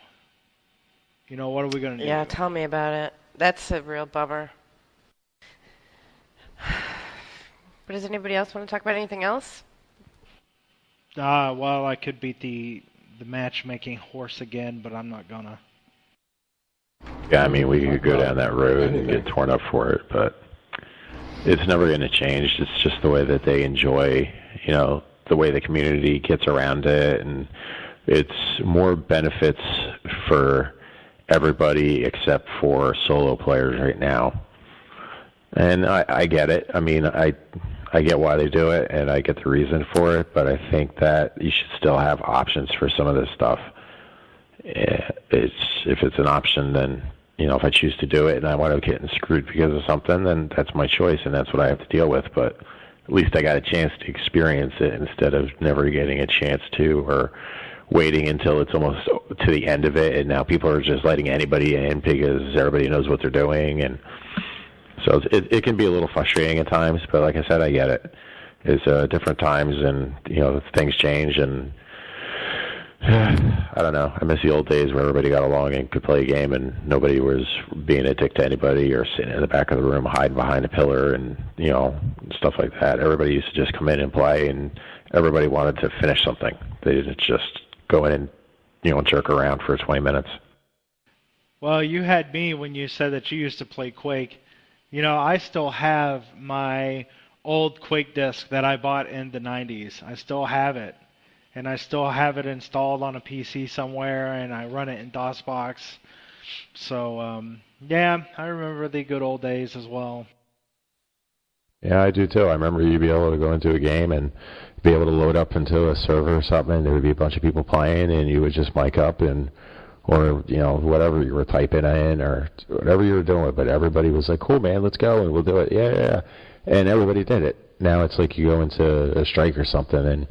What are we gonna do? Yeah, tell me about it. That's a real bummer. But does anybody else want to talk about anything else? Well, I could beat the matchmaking horse again, but I'm not gonna. Yeah, I mean, we could go down that road and get torn up for it, but it's never going to change. It's just the way that they enjoy, the way the community gets around it, and it's more benefits for everybody except for solo players right now. And I get it. I mean, I get why they do it, and I get the reason for it, but I think that you should still have options for some of this stuff. If it's an option, then, if I choose to do it and I want to get screwed because of something, then that's my choice, and that's what I have to deal with. But at least I got a chance to experience it instead of never getting a chance to, or waiting until it's almost to the end of it, and now people are just letting anybody in because everybody knows what they're doing, and so it can be a little frustrating at times, but like I said, I get it. It's different times, and things change, and I don't know. I miss the old days where everybody got along and could play a game, and nobody was being a dick to anybody or sitting in the back of the room hiding behind a pillar and stuff like that. Everybody used to just come in and play, and everybody wanted to finish something. They didn't just go in and jerk around for 20 minutes. Well, you had me when you said that you used to play Quake. I still have my old Quake disc that I bought in the 90s. I still have it. And I still have it installed on a PC somewhere, and I run it in DOSBox. So, yeah, I remember the good old days as well. Yeah, I do too. I remember you'd be able to go into a game and be able to load up into a server or something, and there would be a bunch of people playing, and you would just mic up or whatever you were typing in or whatever you were doing, but everybody was like, cool, man, let's go, and we'll do it. Yeah. And everybody did it. Now it's like you go into a strike or something, and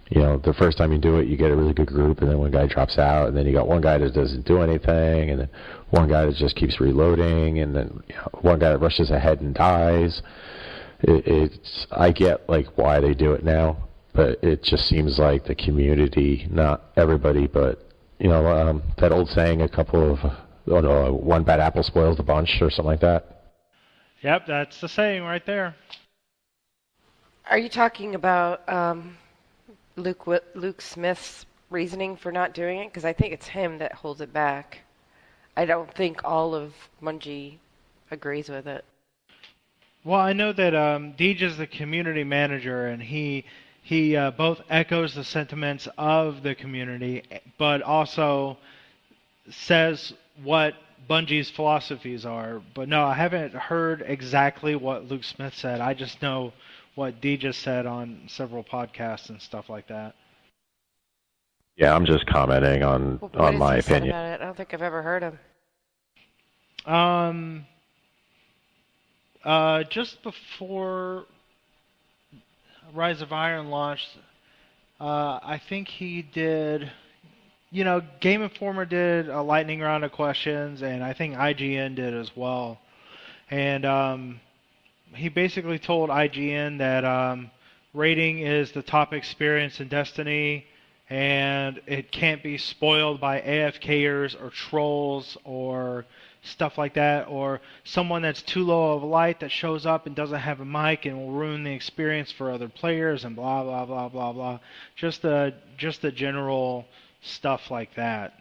the first time you do it, you get a really good group, and then one guy drops out, and then you got one guy that doesn't do anything, and then one guy that just keeps reloading, and then one guy that rushes ahead and dies. I get like why they do it now, but it just seems like the community, not everybody, but that old saying, one bad apple spoils the bunch, or something like that. Yep, that's the saying right there. Are you talking about Luke Smith's reasoning for not doing it? Because I think it's him that holds it back. I don't think all of Bungie agrees with it. Well, I know that Deej is the community manager, and he both echoes the sentiments of the community, but also says what Bungie's philosophies are. But no, I haven't heard exactly what Luke Smith said. I just know what Deej just said on several podcasts and stuff like that. Yeah, I'm just commenting on my opinion. About it? I don't think I've ever heard him. Just before Rise of Iron launched, I think he did, Game Informer did a lightning round of questions, and I think IGN did as well. And he basically told IGN that raiding is the top experience in Destiny, and it can't be spoiled by AFKers or trolls or stuff like that, or someone that's too low of a light that shows up and doesn't have a mic and will ruin the experience for other players, and blah blah blah blah blah. Just the general stuff like that.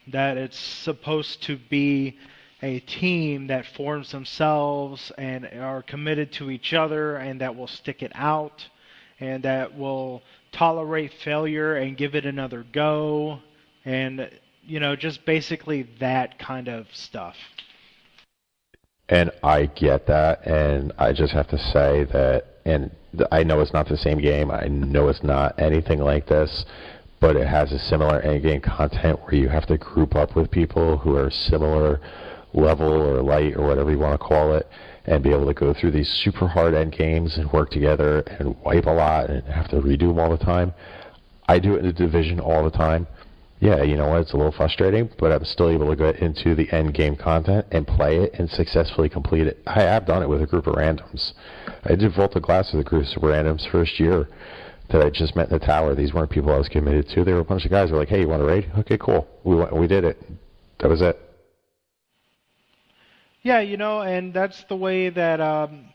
That it's supposed to be a team that forms themselves and are committed to each other, and that will stick it out, and that will tolerate failure and give it another go, and just basically that kind of stuff. And I get that, and I just have to say that, and I know it's not the same game, I know it's not anything like this, but it has a similar endgame content where you have to group up with people who are similar level or light or whatever you want to call it, and be able to go through these super hard end games and work together and wipe a lot and have to redo them all the time. I do it in the Division all the time. yeah, you know what, it's a little frustrating, but I'm still able to get into the end game content and play it and successfully complete it. I have done it with a group of randoms. I did Vault of Glass with a group of randoms first year that I just met in the tower. These weren't people I was committed to. They were a bunch of guys who were like, hey, you want to raid? Okay, cool. We did it. That was it. Yeah, you know, and that's the way that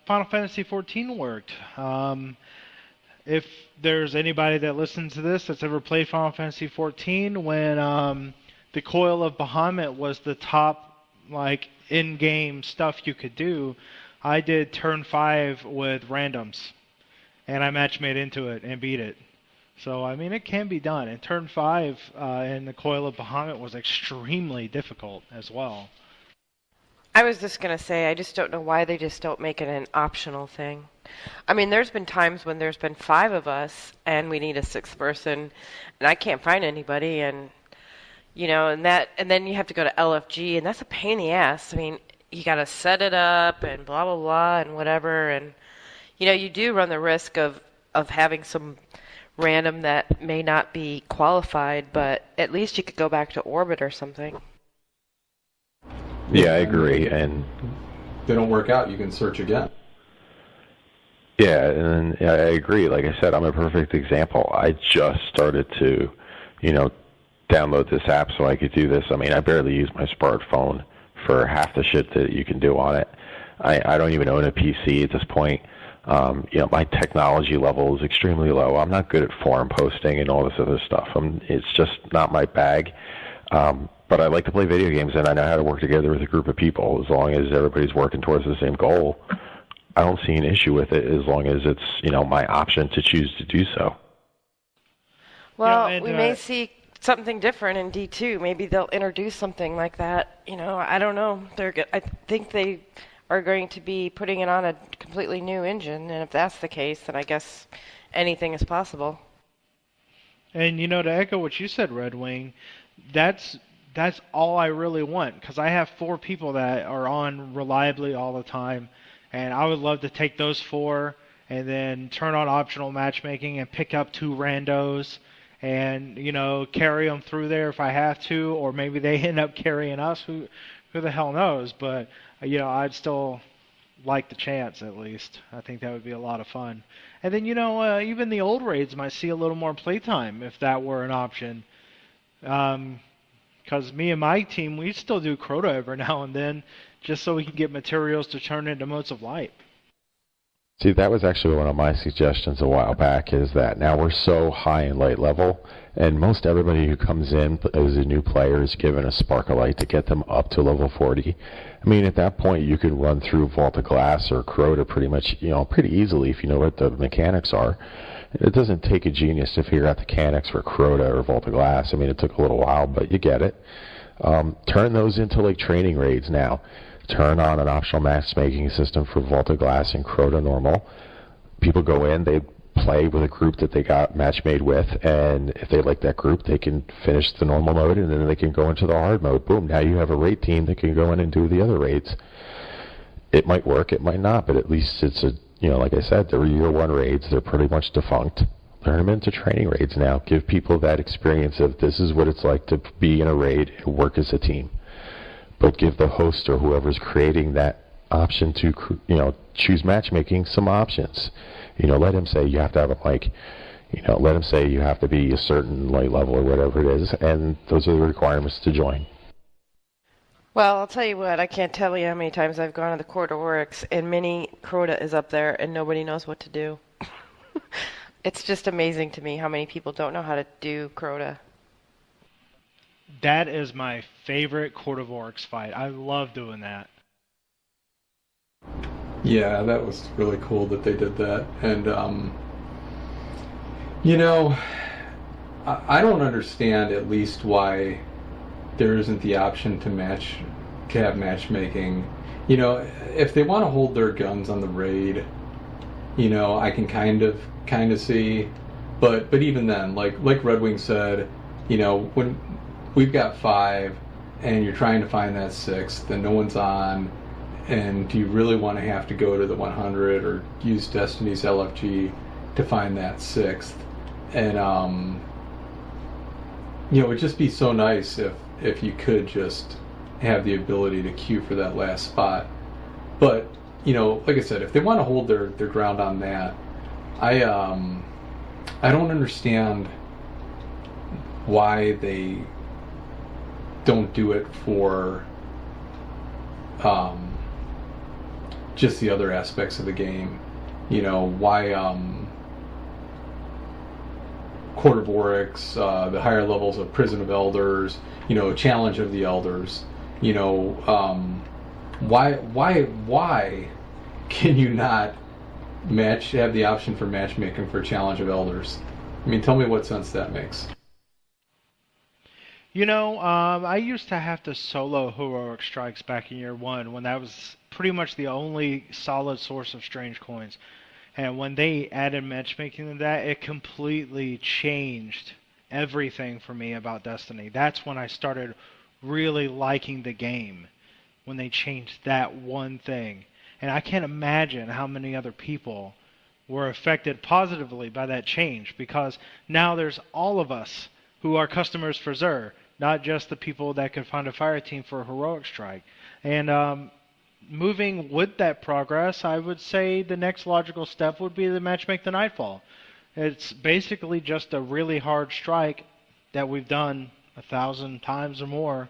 Final Fantasy XIV worked. If there's anybody that listens to this that's ever played Final Fantasy XIV, when the Coil of Bahamut was the top, like, in-game stuff you could do, I did turn 5 with randoms, and I match-made into it and beat it. So, I mean, it can be done. And turn 5 in the Coil of Bahamut was extremely difficult as well. I was just going to say, I just don't know why they just don't make it an optional thing. I mean, there's been times when there's been 5 of us and we need a 6th person and I can't find anybody, and you know, and then you have to go to LFG, and that's a pain in the ass. I mean, you got to set it up and blah blah blah and whatever, and you know, you do run the risk of having some random that may not be qualified, but at least you could go back to orbit or something. Yeah, I agree. And if they don't work out, you can search again. Yeah, and I agree. Like I said, I'm a perfect example. I just started to, you know, download this app so I could do this. I mean, I barely use my smartphone for half the shit that you can do on it. I don't even own a PC at this point. You know, my technology level is extremely low. I'm not good at forum posting and all this other stuff. It's just not my bag. But I like to play video games, and I know how to work together with a group of people. As long as everybody's working towards the same goal, I don't see an issue with it, as long as it's, you know, my option to choose to do so. Well, yeah, we may see something different in D2. Maybe they'll introduce something like that. You know, I don't know. I think they are going to be putting it on a completely new engine, and if that's the case, then I guess anything is possible. And, you know, to echo what you said, Red Wing, that's all I really want, because I have 4 people that are on reliably all the time, and I would love to take those 4 and then turn on optional matchmaking and pick up 2 randos and, you know, carry them through there if I have to, or maybe they end up carrying us. Who the hell knows? But, you know, I'd still like the chance, at least. I think that would be a lot of fun. And then, you know, even the old raids might see a little more playtime if that were an option. Because me and my team, we still do Crota every now and then, just so we can get materials to turn into Motes of Light. See, that was actually one of my suggestions a while back, is that now we're so high in light level, and most everybody who comes in as a new player is given a spark of light to get them up to level 40. I mean, at that point, you can run through Vault of Glass or Crota pretty much, you know, pretty easily if you know what the mechanics are. It doesn't take a genius to figure out the mechanics for Crota or Vault of Glass. I mean, it took a little while, but you get it. Turn those into, like, training raids now. Turn on an optional matchmaking system for Vault of Glass and Crota normal. People go in, they play with a group that they got match made with, and if they like that group, they can finish the normal mode, and then they can go into the hard mode. Boom, now you have a raid team that can go in and do the other raids. It might work, it might not, but at least it's a, you know, like I said, they're year 1 raids, they're pretty much defunct. Turn them into training raids now. Give people that experience of this is what it's like to be in a raid and work as a team. But give the host or whoever's creating that option to, you know, choose matchmaking some options. You know, let him say you have to have a mic. You know, let him say you have to be a certain light level or whatever it is, and those are the requirements to join. Well, I'll tell you what, I can't tell you how many times I've gone to the Crota Works, and Mini Crota is up there, and nobody knows what to do. It's just amazing to me how many people don't know how to do Crota. That is my favorite Court of Orcs fight. I love doing that. Yeah, that was really cool that they did that. And, you know, I don't understand at least why there isn't the option to have matchmaking. You know, if they want to hold their guns on the raid, you know, I can kind of see. But even then, like Red Wing said, you know, when we've got 5 and you're trying to find that 6th and no one's on, and do you really want to have to go to the 100 or use Destiny's LFG to find that 6th? And You know, it would just be so nice if you could just have the ability to queue for that last spot. But, you know, like I said, if they want to hold their ground on that, I don't understand why they don't do it for just the other aspects of the game. You know, why Court of Oryx, the higher levels of Prison of Elders, you know, Challenge of the Elders, you know, why can you not have the option for matchmaking for Challenge of Elders? I mean, tell me what sense that makes. You know, I used to have to solo heroic strikes back in year one when that was pretty much the only solid source of strange coins. And when they added matchmaking to that, it completely changed everything for me about Destiny. That's when I started really liking the game, when they changed that one thing. And I can't imagine how many other people were affected positively by that change, because now there's all of us who are customers for Xur, not just the people that can find a fire team for a heroic strike. And moving with that progress, I would say the next logical step would be to matchmake the Nightfall. It's basically just a really hard strike that we've done 1,000 times or more.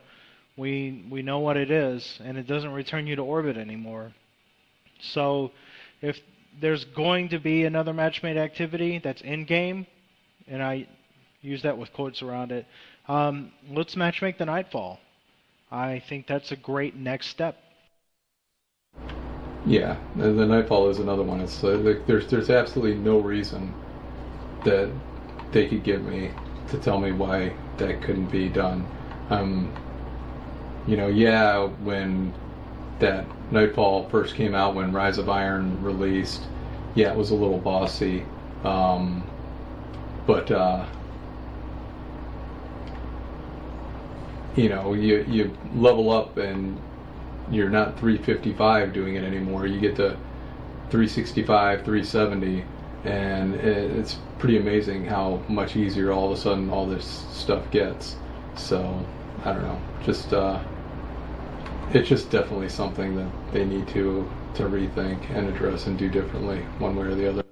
We know what it is, and it doesn't return you to orbit anymore. So if there's going to be another matchmade activity that's in-game, and I use that with quotes around it, let's matchmake the Nightfall. I think that's a great next step. Yeah, the Nightfall is another one. It's like there's absolutely no reason that they could give me to tell me why that couldn't be done. You know, yeah, when that Nightfall first came out, when Rise of Iron released, yeah, it was a little bossy, but you know, you level up and you're not 355 doing it anymore. You get to 365, 370, and it's pretty amazing how much easier all of a sudden all this stuff gets. So I don't know, just it's just definitely something that they need to rethink and address and do differently, one way or the other.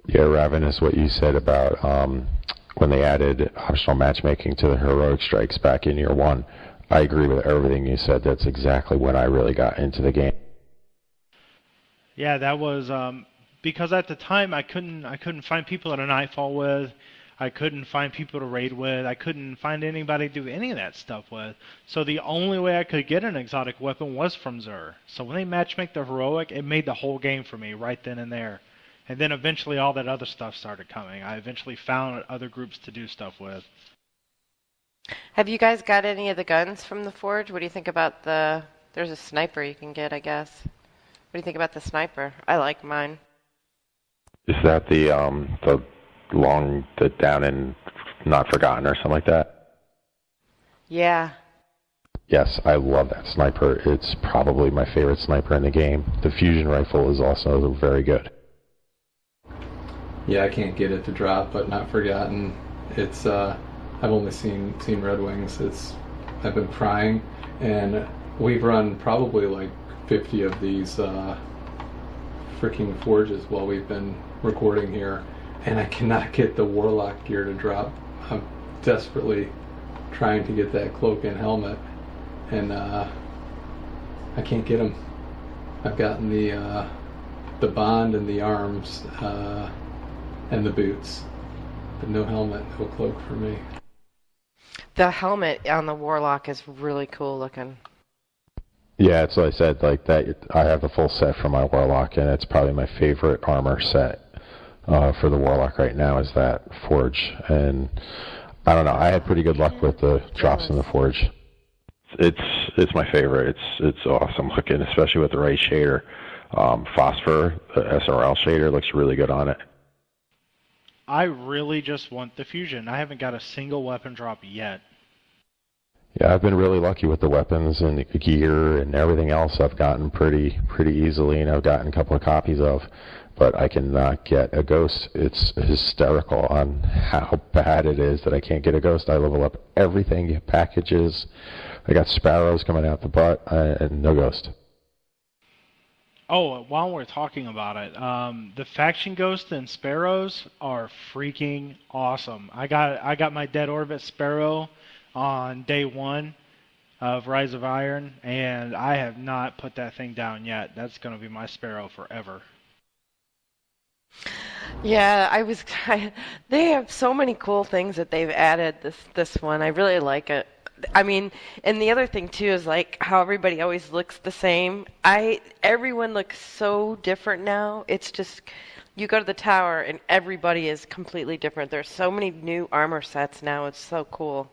Yeah, Ravenous, what you said about when they added optional matchmaking to the heroic strikes back in year one. I agree with everything you said. That's exactly when I really got into the game. Yeah, that was because at the time I couldn't find people at a Nightfall with. I couldn't find people to raid with. I couldn't find anybody to do any of that stuff with. So the only way I could get an exotic weapon was from Xur. So when they matchmake the heroic, it made the whole game for me right then and there. And then eventually all that other stuff started coming. I eventually found other groups to do stuff with. Have you guys got any of the guns from the Forge? What do you think about there's a sniper you can get, I guess. What do you think about the sniper? I like mine. Is that the down and not forgotten or something like that? Yeah. Yes, I love that sniper. It's probably my favorite sniper in the game. The fusion rifle is also very good. Yeah, I can't get it to drop, but not forgotten. It's I've only seen Red Wings. I've been trying, and we've run probably like 50 of these freaking forges while we've been recording here, and I cannot get the Warlock gear to drop. I'm desperately trying to get that cloak and helmet, and I can't get them. I've gotten the bond and the arms and the boots, but no helmet, no cloak for me. The helmet on the Warlock is really cool looking. Yeah, it's like I said, like that. I have the full set for my Warlock, and it's probably my favorite armor set for the Warlock right now is that Forge. And I don't know, I had pretty good luck with the drops in the Forge. It's my favorite. It's awesome looking, especially with the right shader. Phosphor, the SRL shader, looks really good on it. I really just want the fusion. I haven't got a single weapon drop yet. Yeah, I've been really lucky with the weapons and the gear and everything else I've gotten pretty easily, and I've gotten a couple of copies of. But I cannot get a ghost. It's hysterical on how bad it is that I can't get a ghost. I level up everything, packages. I got sparrows coming out the butt, and no ghost. Oh, while we're talking about it, the faction ghosts and sparrows are freaking awesome. I got my Dead Orbit Sparrow on day 1 of Rise of Iron, and I have not put that thing down yet. That's going to be my Sparrow forever. Yeah, they have so many cool things that they've added this one. I really like it. I mean, and the other thing too is like how everybody always looks the same. Everyone looks so different now. It's just you go to the tower and everybody is completely different. There's so many new armor sets now. It's so cool.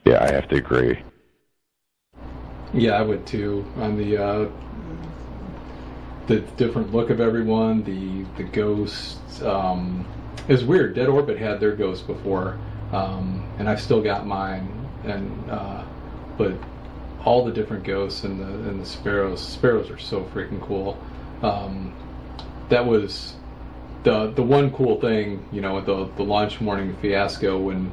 Yeah, I have to agree. Yeah, I would too. On the different look of everyone, the ghosts. It's weird. Dead Orbit had their ghosts before, and I've still got mine. But all the different ghosts and the sparrows. Sparrows are so freaking cool. That was the one cool thing, the launch morning fiasco when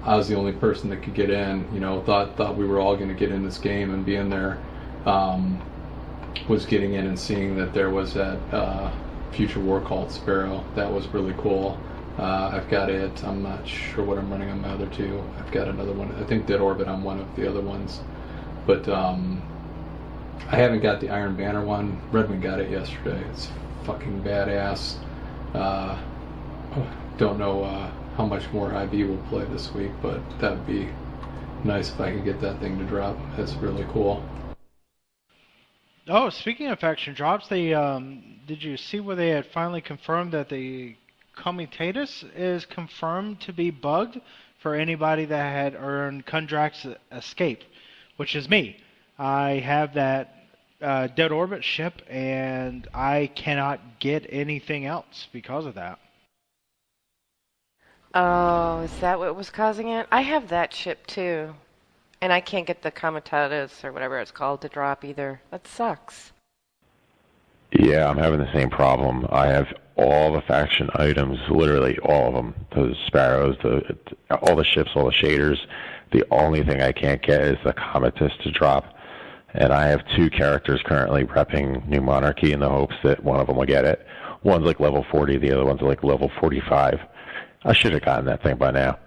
I was the only person that could get in. Thought we were all going to get in this game and be in there. Was getting in and seeing that there was that Future War Cult Sparrow. That was really cool. I've got it. I'm not sure what I'm running on my other two. I've got another one. I think Dead Orbit on one of the other ones. But I haven't got the Iron Banner one. RedWing got it yesterday. It's fucking badass. Don't know how much more IB will play this week, but that would be nice if I could get that thing to drop. It's really cool. Oh, speaking of faction drops, they did you see where they had finally confirmed that the Commutatus is confirmed to be bugged for anybody that had earned Kundrax's Escape, which is me. I have that Dead Orbit ship, and I cannot get anything else because of that. Oh, is that what was causing it? I have that ship too. And I can't get the Comitatus or whatever it's called to drop either. That sucks. Yeah, I'm having the same problem. I have all the faction items, literally all of them. The sparrows, all the ships, all the shaders. The only thing I can't get is the Commitatus to drop. And I have 2 characters currently prepping New Monarchy in the hopes that one of them will get it. One's like level 40, the other one's like level 45. I should have gotten that thing by now.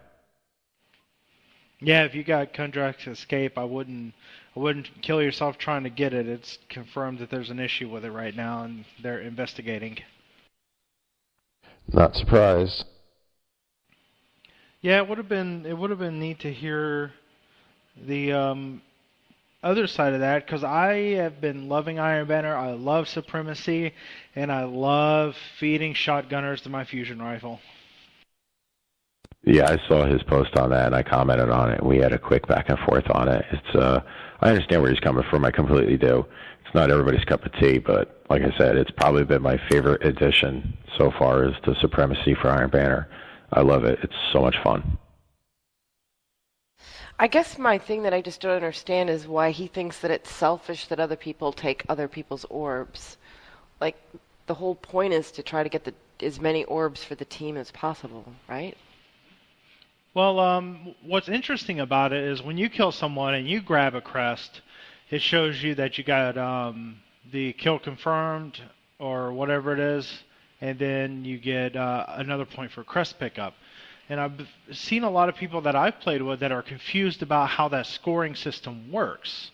Yeah, if you got Kundrax's Escape, I wouldn't kill yourself trying to get it. It's confirmed that there's an issue with it right now, and they're investigating. Not surprised. Yeah, it would have been neat to hear the other side of that, because I have been loving Iron Banner. I love Supremacy, and I love feeding shotgunners to my fusion rifle. Yeah, I saw his post on that, and I commented on it. We had a quick back and forth on it. It's I understand where he's coming from. I completely do. It's not everybody's cup of tea, but like I said, it's probably been my favorite addition so far is the Supremacy for Iron Banner. I love it. It's so much fun. I guess my thing that I just don't understand is why he thinks that it's selfish that other people take other people's orbs. Like, the whole point is to try to get as many orbs for the team as possible, right? Well, what's interesting about it is when you kill someone and you grab a crest, it shows you that you got the kill confirmed or whatever it is, and then you get another point for crest pickup. And I've seen a lot of people that I've played with that are confused about how that scoring system works.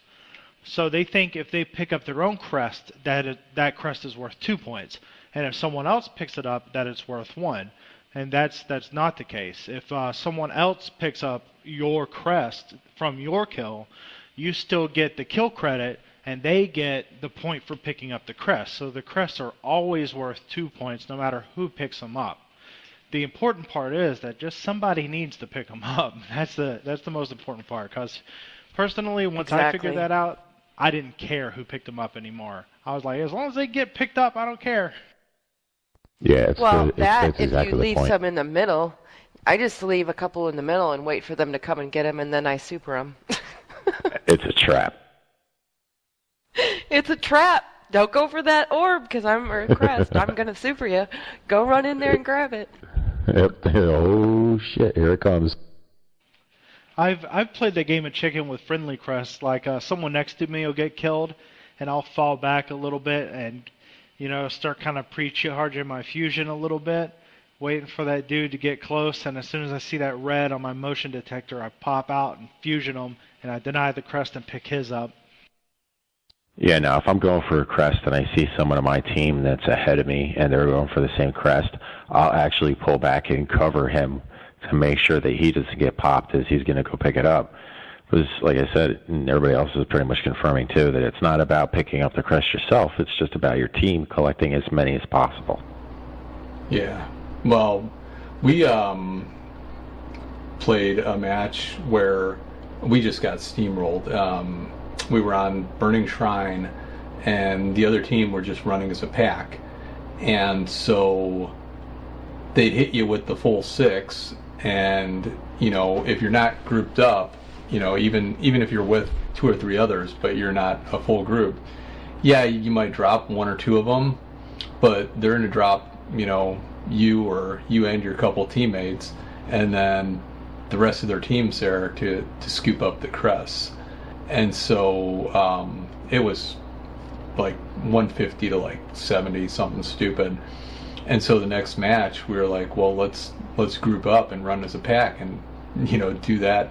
So they think if they pick up their own crest, that crest is worth 2 points, and if someone else picks it up, that it's worth 1. And that's not the case. If someone else picks up your crest from your kill, you still get the kill credit, and they get the point for picking up the crest. So the crests are always worth 2 points, no matter who picks them up. The important part is that just somebody needs to pick them up. That's the most important part. Because personally, once I figured that out, I didn't care who picked them up anymore. I was like, as long as they get picked up, I don't care. Yeah, Well, it's if exactly you leave some in the middle, I just leave a couple in the middle and wait for them to come and get them, and then I super them. It's a trap. It's a trap. Don't go for that orb, because or crest. I'm going to super you. Go run in there and grab it. Yep. Oh, shit. Here it comes. I've played the game of chicken with friendly crests. Like someone next to me will get killed, and I'll fall back a little bit and, start kind of pre-charging my fusion a little bit, waiting for that dude to get close. And as soon as I see that red on my motion detector, I pop out and fusion him, and I deny the crest and pick his up. Yeah, now if I'm going for a crest and I see someone on my team that's ahead of me and they're going for the same crest, I'll actually pull back and cover him to make sure that he doesn't get popped as he's going to go pick it up. Because, like I said, and everybody else is pretty much confirming too, that it's not about picking up the crest yourself. It's just about your team collecting as many as possible. Yeah. Well, we played a match where we just got steamrolled. We were on Burning Shrine, and the other team were just running as a pack. And so they'd hit you with the full 6, and, if you're not grouped up, even if you're with 2 or 3 others, but you're not a full group, yeah, you might drop 1 or 2 of them, but they're going to drop, you or you and your couple teammates, and then the rest of their team's there to scoop up the crests. And so it was like 150 to like 70, something stupid. And so the next match we were like, well, let's group up and run as a pack and do that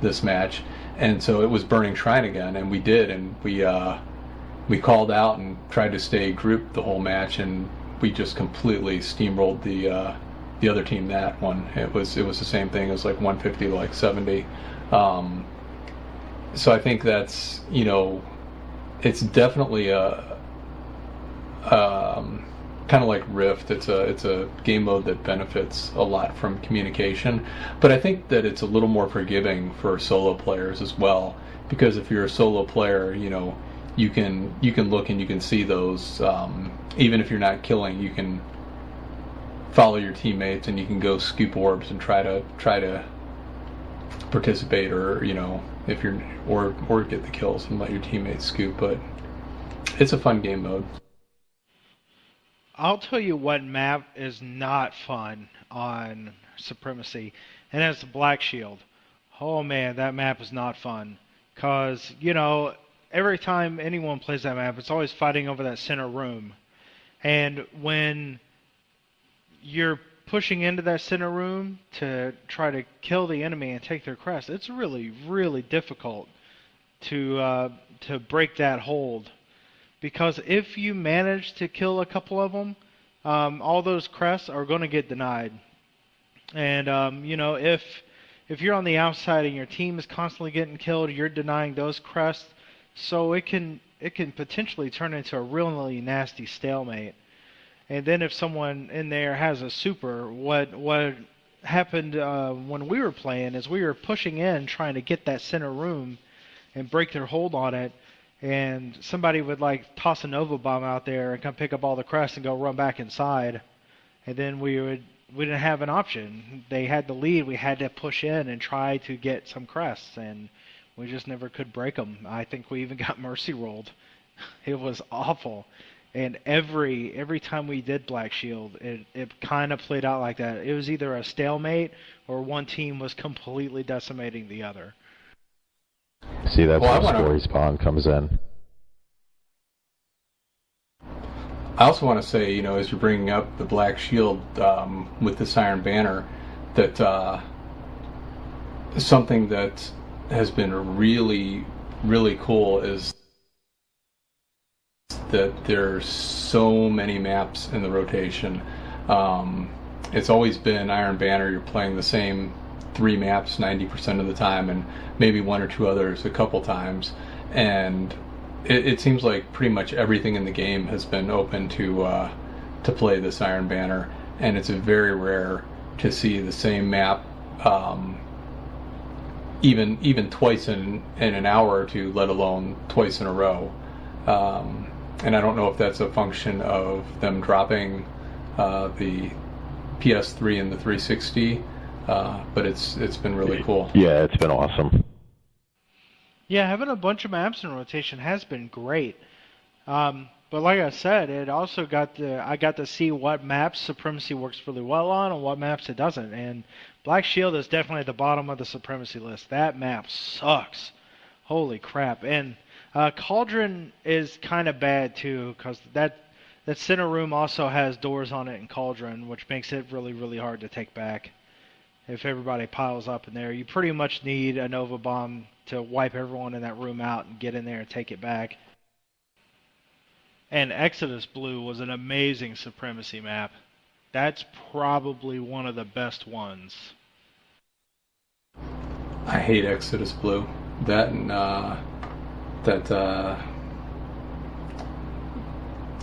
this match. And so it was Burning Shrine again, and we did, and we called out and tried to stay grouped the whole match, and we just completely steamrolled the other team that one. It was the same thing. It was like 150 to like 70. So I think that's, it's definitely a kind of like Rift. It's a game mode that benefits a lot from communication, but I think that it's a little more forgiving for solo players as well, because if you're a solo player, you can look and you can see those, even if you're not killing, you can follow your teammates and you can go scoop orbs and try to participate, or if you're or get the kills and let your teammates scoop. But it's a fun game mode. I'll tell you what map is not fun on Supremacy, and that's the Black Shield. Oh man, that map is not fun, because every time anyone plays that map, it's always fighting over that center room, and when you're pushing into that center room to try to kill the enemy and take their crest, it's really, really difficult to break that hold. Because if you manage to kill a couple of them, all those crests are going to get denied. And if you're on the outside and your team is constantly getting killed, you're denying those crests, so it can potentially turn into a really nasty stalemate. And then if someone in there has a super, what happened when we were playing is we were pushing in trying to get that center room and break their hold on it, and somebody would like toss a Nova Bomb out there and come pick up all the crests and go run back inside, and then we didn't have an option. They had the lead. We had to push in and try to get some crests, and we just never could break them. I think we even got mercy rolled. It was awful. And every time we did Black Shield, it kind of played out like that. It was either a stalemate or one team was completely decimating the other. See, that's where Story Spawn comes in. I also want to say, as you're bringing up the Black Shield with this Iron Banner, that something that has been really, really cool is that there's so many maps in the rotation. It's always been Iron Banner, you're playing the same 3 maps 90% of the time, and maybe 1 or 2 others a couple times, and it seems like pretty much everything in the game has been open to play this Iron Banner, and it's very rare to see the same map even twice in an hour or 2, let alone twice in a row. And I don't know if that's a function of them dropping the PS3 and the 360, but it's been really cool. Yeah, it's been awesome. Yeah, having a bunch of maps in rotation has been great. But like I said, it also I got to see what maps Supremacy works really well on and what maps it doesn't. And Black Shield is definitely at the bottom of the Supremacy list. That map sucks. Holy crap. And Cauldron is kind of bad too, because that center room also has doors on it in Cauldron, which makes it really, really hard to take back. If everybody piles up in there, you pretty much need a Nova Bomb to wipe everyone in that room out and get in there and take it back. And Exodus Blue was an amazing Supremacy map. That's probably one of the best ones. I hate Exodus Blue. That and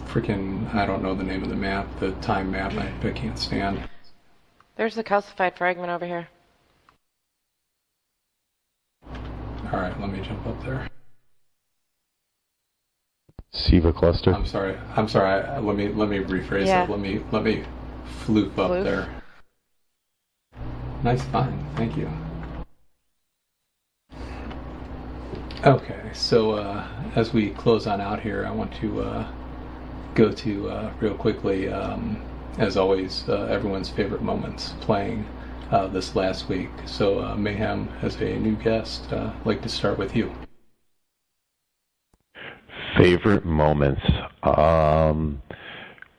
freaking, I don't know the name of the map, the time map, I can't stand. There's the calcified fragment over here. Alright, let me jump up there. Siva cluster. I'm sorry. Let me rephrase Yeah. it. Let me floop up Floof. there. Nice find. Thank you. Okay, so as we close on out here, I want to go to real quickly, as always, everyone's favorite moments playing this last week. So Mayhem, as a new guest, I'd like to start with you. Favorite moments?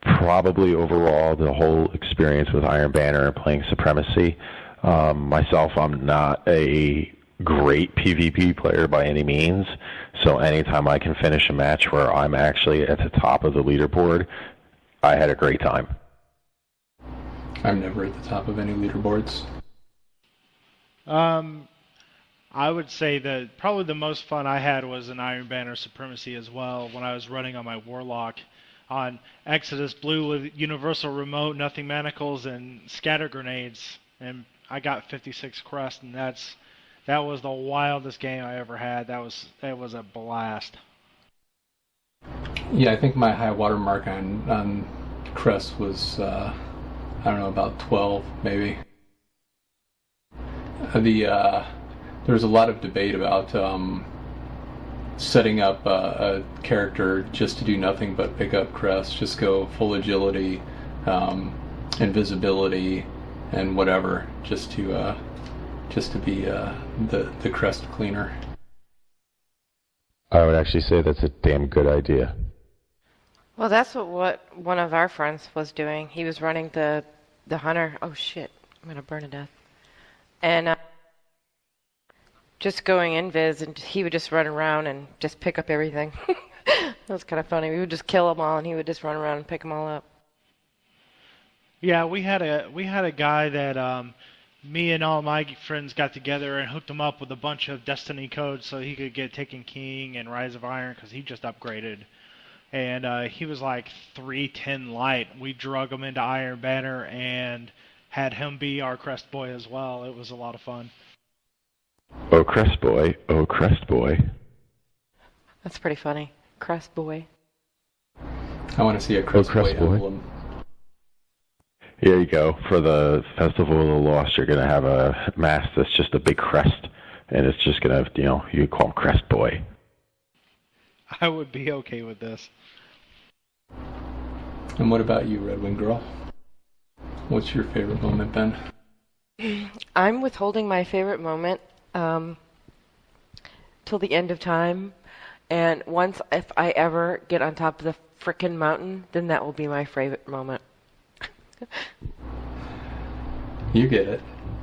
Probably overall the whole experience with Iron Banner and playing Supremacy. Myself, I'm not a great PvP player by any means, so anytime I can finish a match where I'm actually at the top of the leaderboard, I had a great time. I'm never at the top of any leaderboards. I would say that probably the most fun I had was in Iron Banner Supremacy as well, when I was running on my Warlock on Exodus Blue with Universal Remote, Nothing Manacles, and Scatter Grenades, and I got 56 Crest, and that was the wildest game I ever had. It was a blast. Yeah, I think my high water mark on Crest was, I don't know, about 12 maybe. There was a lot of debate about setting up a character just to do nothing but pick up Crest, just go full agility, invisibility, and whatever, just to be the Crest cleaner. I would actually say that's a damn good idea. Well, that's what one of our friends was doing. He was running the hunter. Oh shit! I'm gonna burn to death. And just going invis, and he would just run around and just pick up everything. That was kind of funny. We would just kill them all, and he would just run around and pick them all up. Yeah, we had a guy that me and all my friends got together and hooked him up with a bunch of Destiny codes so he could get Taken King and Rise of Iron because he just upgraded. And he was like 310 light. We drug him into Iron Banner and had him be our Crest Boy as well. It was a lot of fun. Oh, Crest Boy. Oh, Crest Boy. That's pretty funny. Crest Boy. I want to see a Crest Boy emblem. Here you go. For the Festival of the Lost, you're going to have a mask that's just a big crest, and it's just going to, you call him Crest Boy. I would be okay with this. And what about you, RedWingGirl? What's your favorite moment, Ben? I'm withholding my favorite moment till the end of time. And once, if I ever get on top of the frickin' mountain, then that will be my favorite moment. You get it.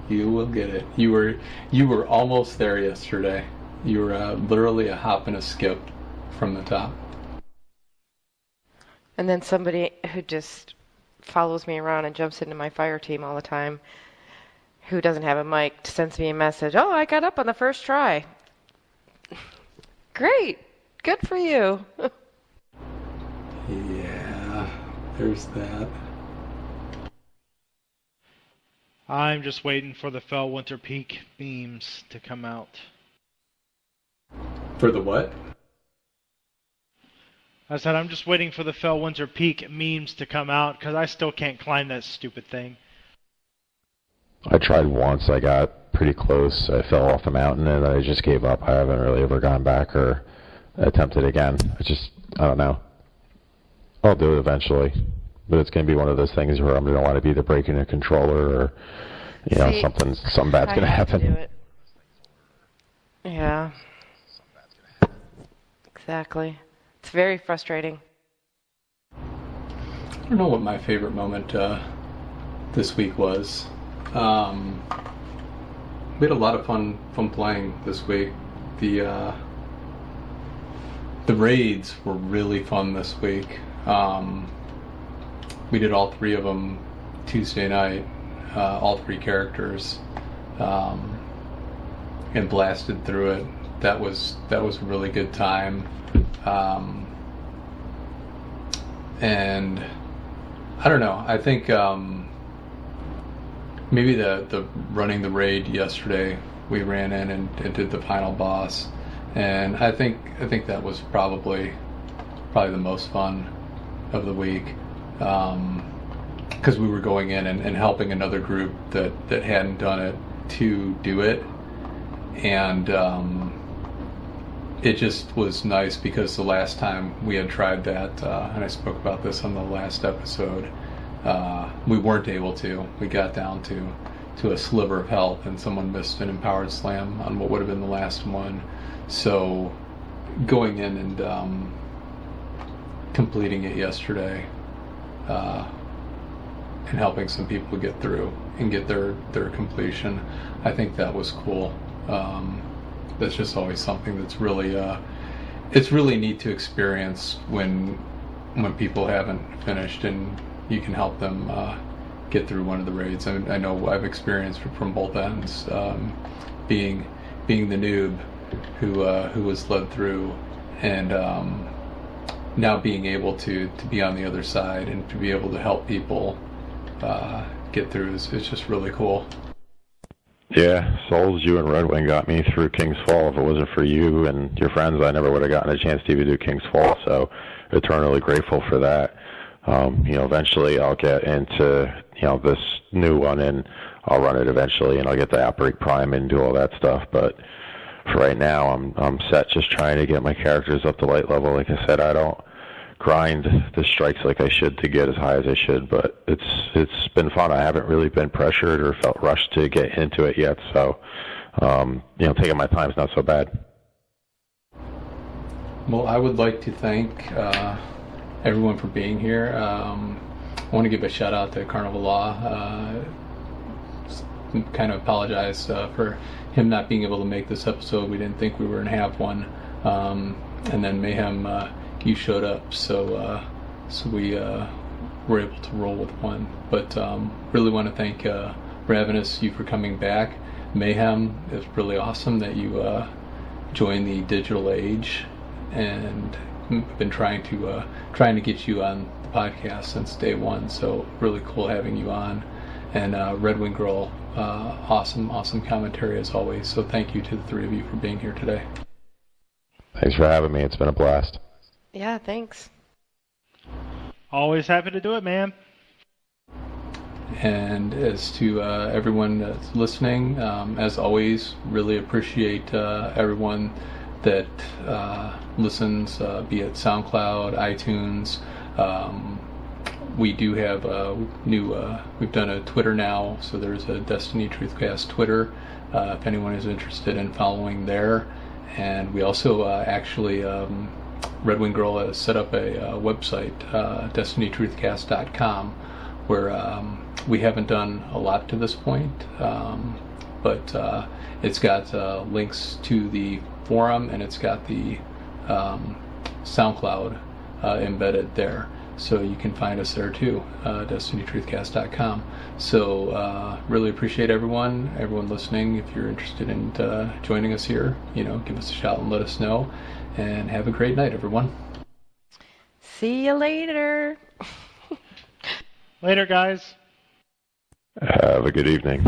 You will get it. You were almost there yesterday. You were literally a hop and a skip from the top. And then somebody who just follows me around and jumps into my fire team all the time, who doesn't have a mic, sends me a message. Oh, I got up on the first try. Great. Good for you. Yeah, there's that. I'm just waiting for the Fell Winter Peak memes to come out. For the what? I said I'm just waiting for the Fell Winter Peak memes to come out because I still can't climb that stupid thing. I tried once. I got pretty close. I fell off the mountain, and I just gave up. I haven't really ever gone back or attempted again. I don't know. I'll do it eventually, but it's going to be one of those things where I'm going to want to be the breaking a controller, or something bad's going to happen. Do it. Yeah. Exactly. It's very frustrating. I don't know what my favorite moment this week was. We had a lot of fun playing this week. The raids were really fun this week. We did all 3 of them Tuesday night, all 3 characters, and blasted through it. That was a really good time. And I don't know. I think maybe the running the raid yesterday, we ran in and did the final boss, and I think that was probably the most fun of the week, because we were going in and helping another group that hadn't done it to do it, and it just was nice because the last time we had tried that, and I spoke about this on the last episode, we weren't able to. We got down to a sliver of health, and someone missed an empowered slam on what would have been the last one. So going in and completing it yesterday, and helping some people get through and get their completion, I think that was cool. That's just always something that's really it's really neat to experience when people haven't finished and you can help them get through one of the raids. I know I've experienced it from both ends, being the noob who was led through, and now being able to be on the other side and to be able to help people get through is just really cool. Yeah, Souls, you and RedWing got me through King's Fall. If it wasn't for you and your friends, I never would have gotten a chance to even do King's Fall, so eternally grateful for that. Eventually I'll get into, this new one, and I'll run it eventually, and I'll get the Outbreak Prime and do all that stuff, but for right now, I'm set just trying to get my characters up to light level. Like I said, I don't grind the strikes like I should to get as high as I should, but it's been fun. I haven't really been pressured or felt rushed to get into it yet, so taking my time is not so bad. Well, I would like to thank everyone for being here. I want to give a shout out to CarnivalLaw. Kind of apologize for him not being able to make this episode. We didn't think we were going to have one, and then Mayhem, you showed up, so we were able to roll with one. But really want to thank Ravenous, you for coming back. Mayhem, it's really awesome that you joined the digital age, and I've been trying to get you on the podcast since day one, so really cool having you on. And RedWingGirl, awesome commentary as always, so thank you to the 3 of you for being here today. Thanks for having me. It's been a blast. Yeah, thanks. Always happy to do it, man. And as to everyone that's listening, as always, really appreciate everyone that listens, be it SoundCloud, iTunes. We do have we've done a Twitter now, so there's a Destiny Truthcast Twitter, if anyone is interested in following there. And we also actually, RedWingGirl has set up a website, destinytruthcast.com, where we haven't done a lot to this point, but it's got links to the forum, and it's got the SoundCloud embedded there. So you can find us there too, destinytruthcast.com. So really appreciate everyone listening. If you're interested in joining us here, give us a shout and let us know. And have a great night, everyone. See you later. Later, guys. Have a good evening.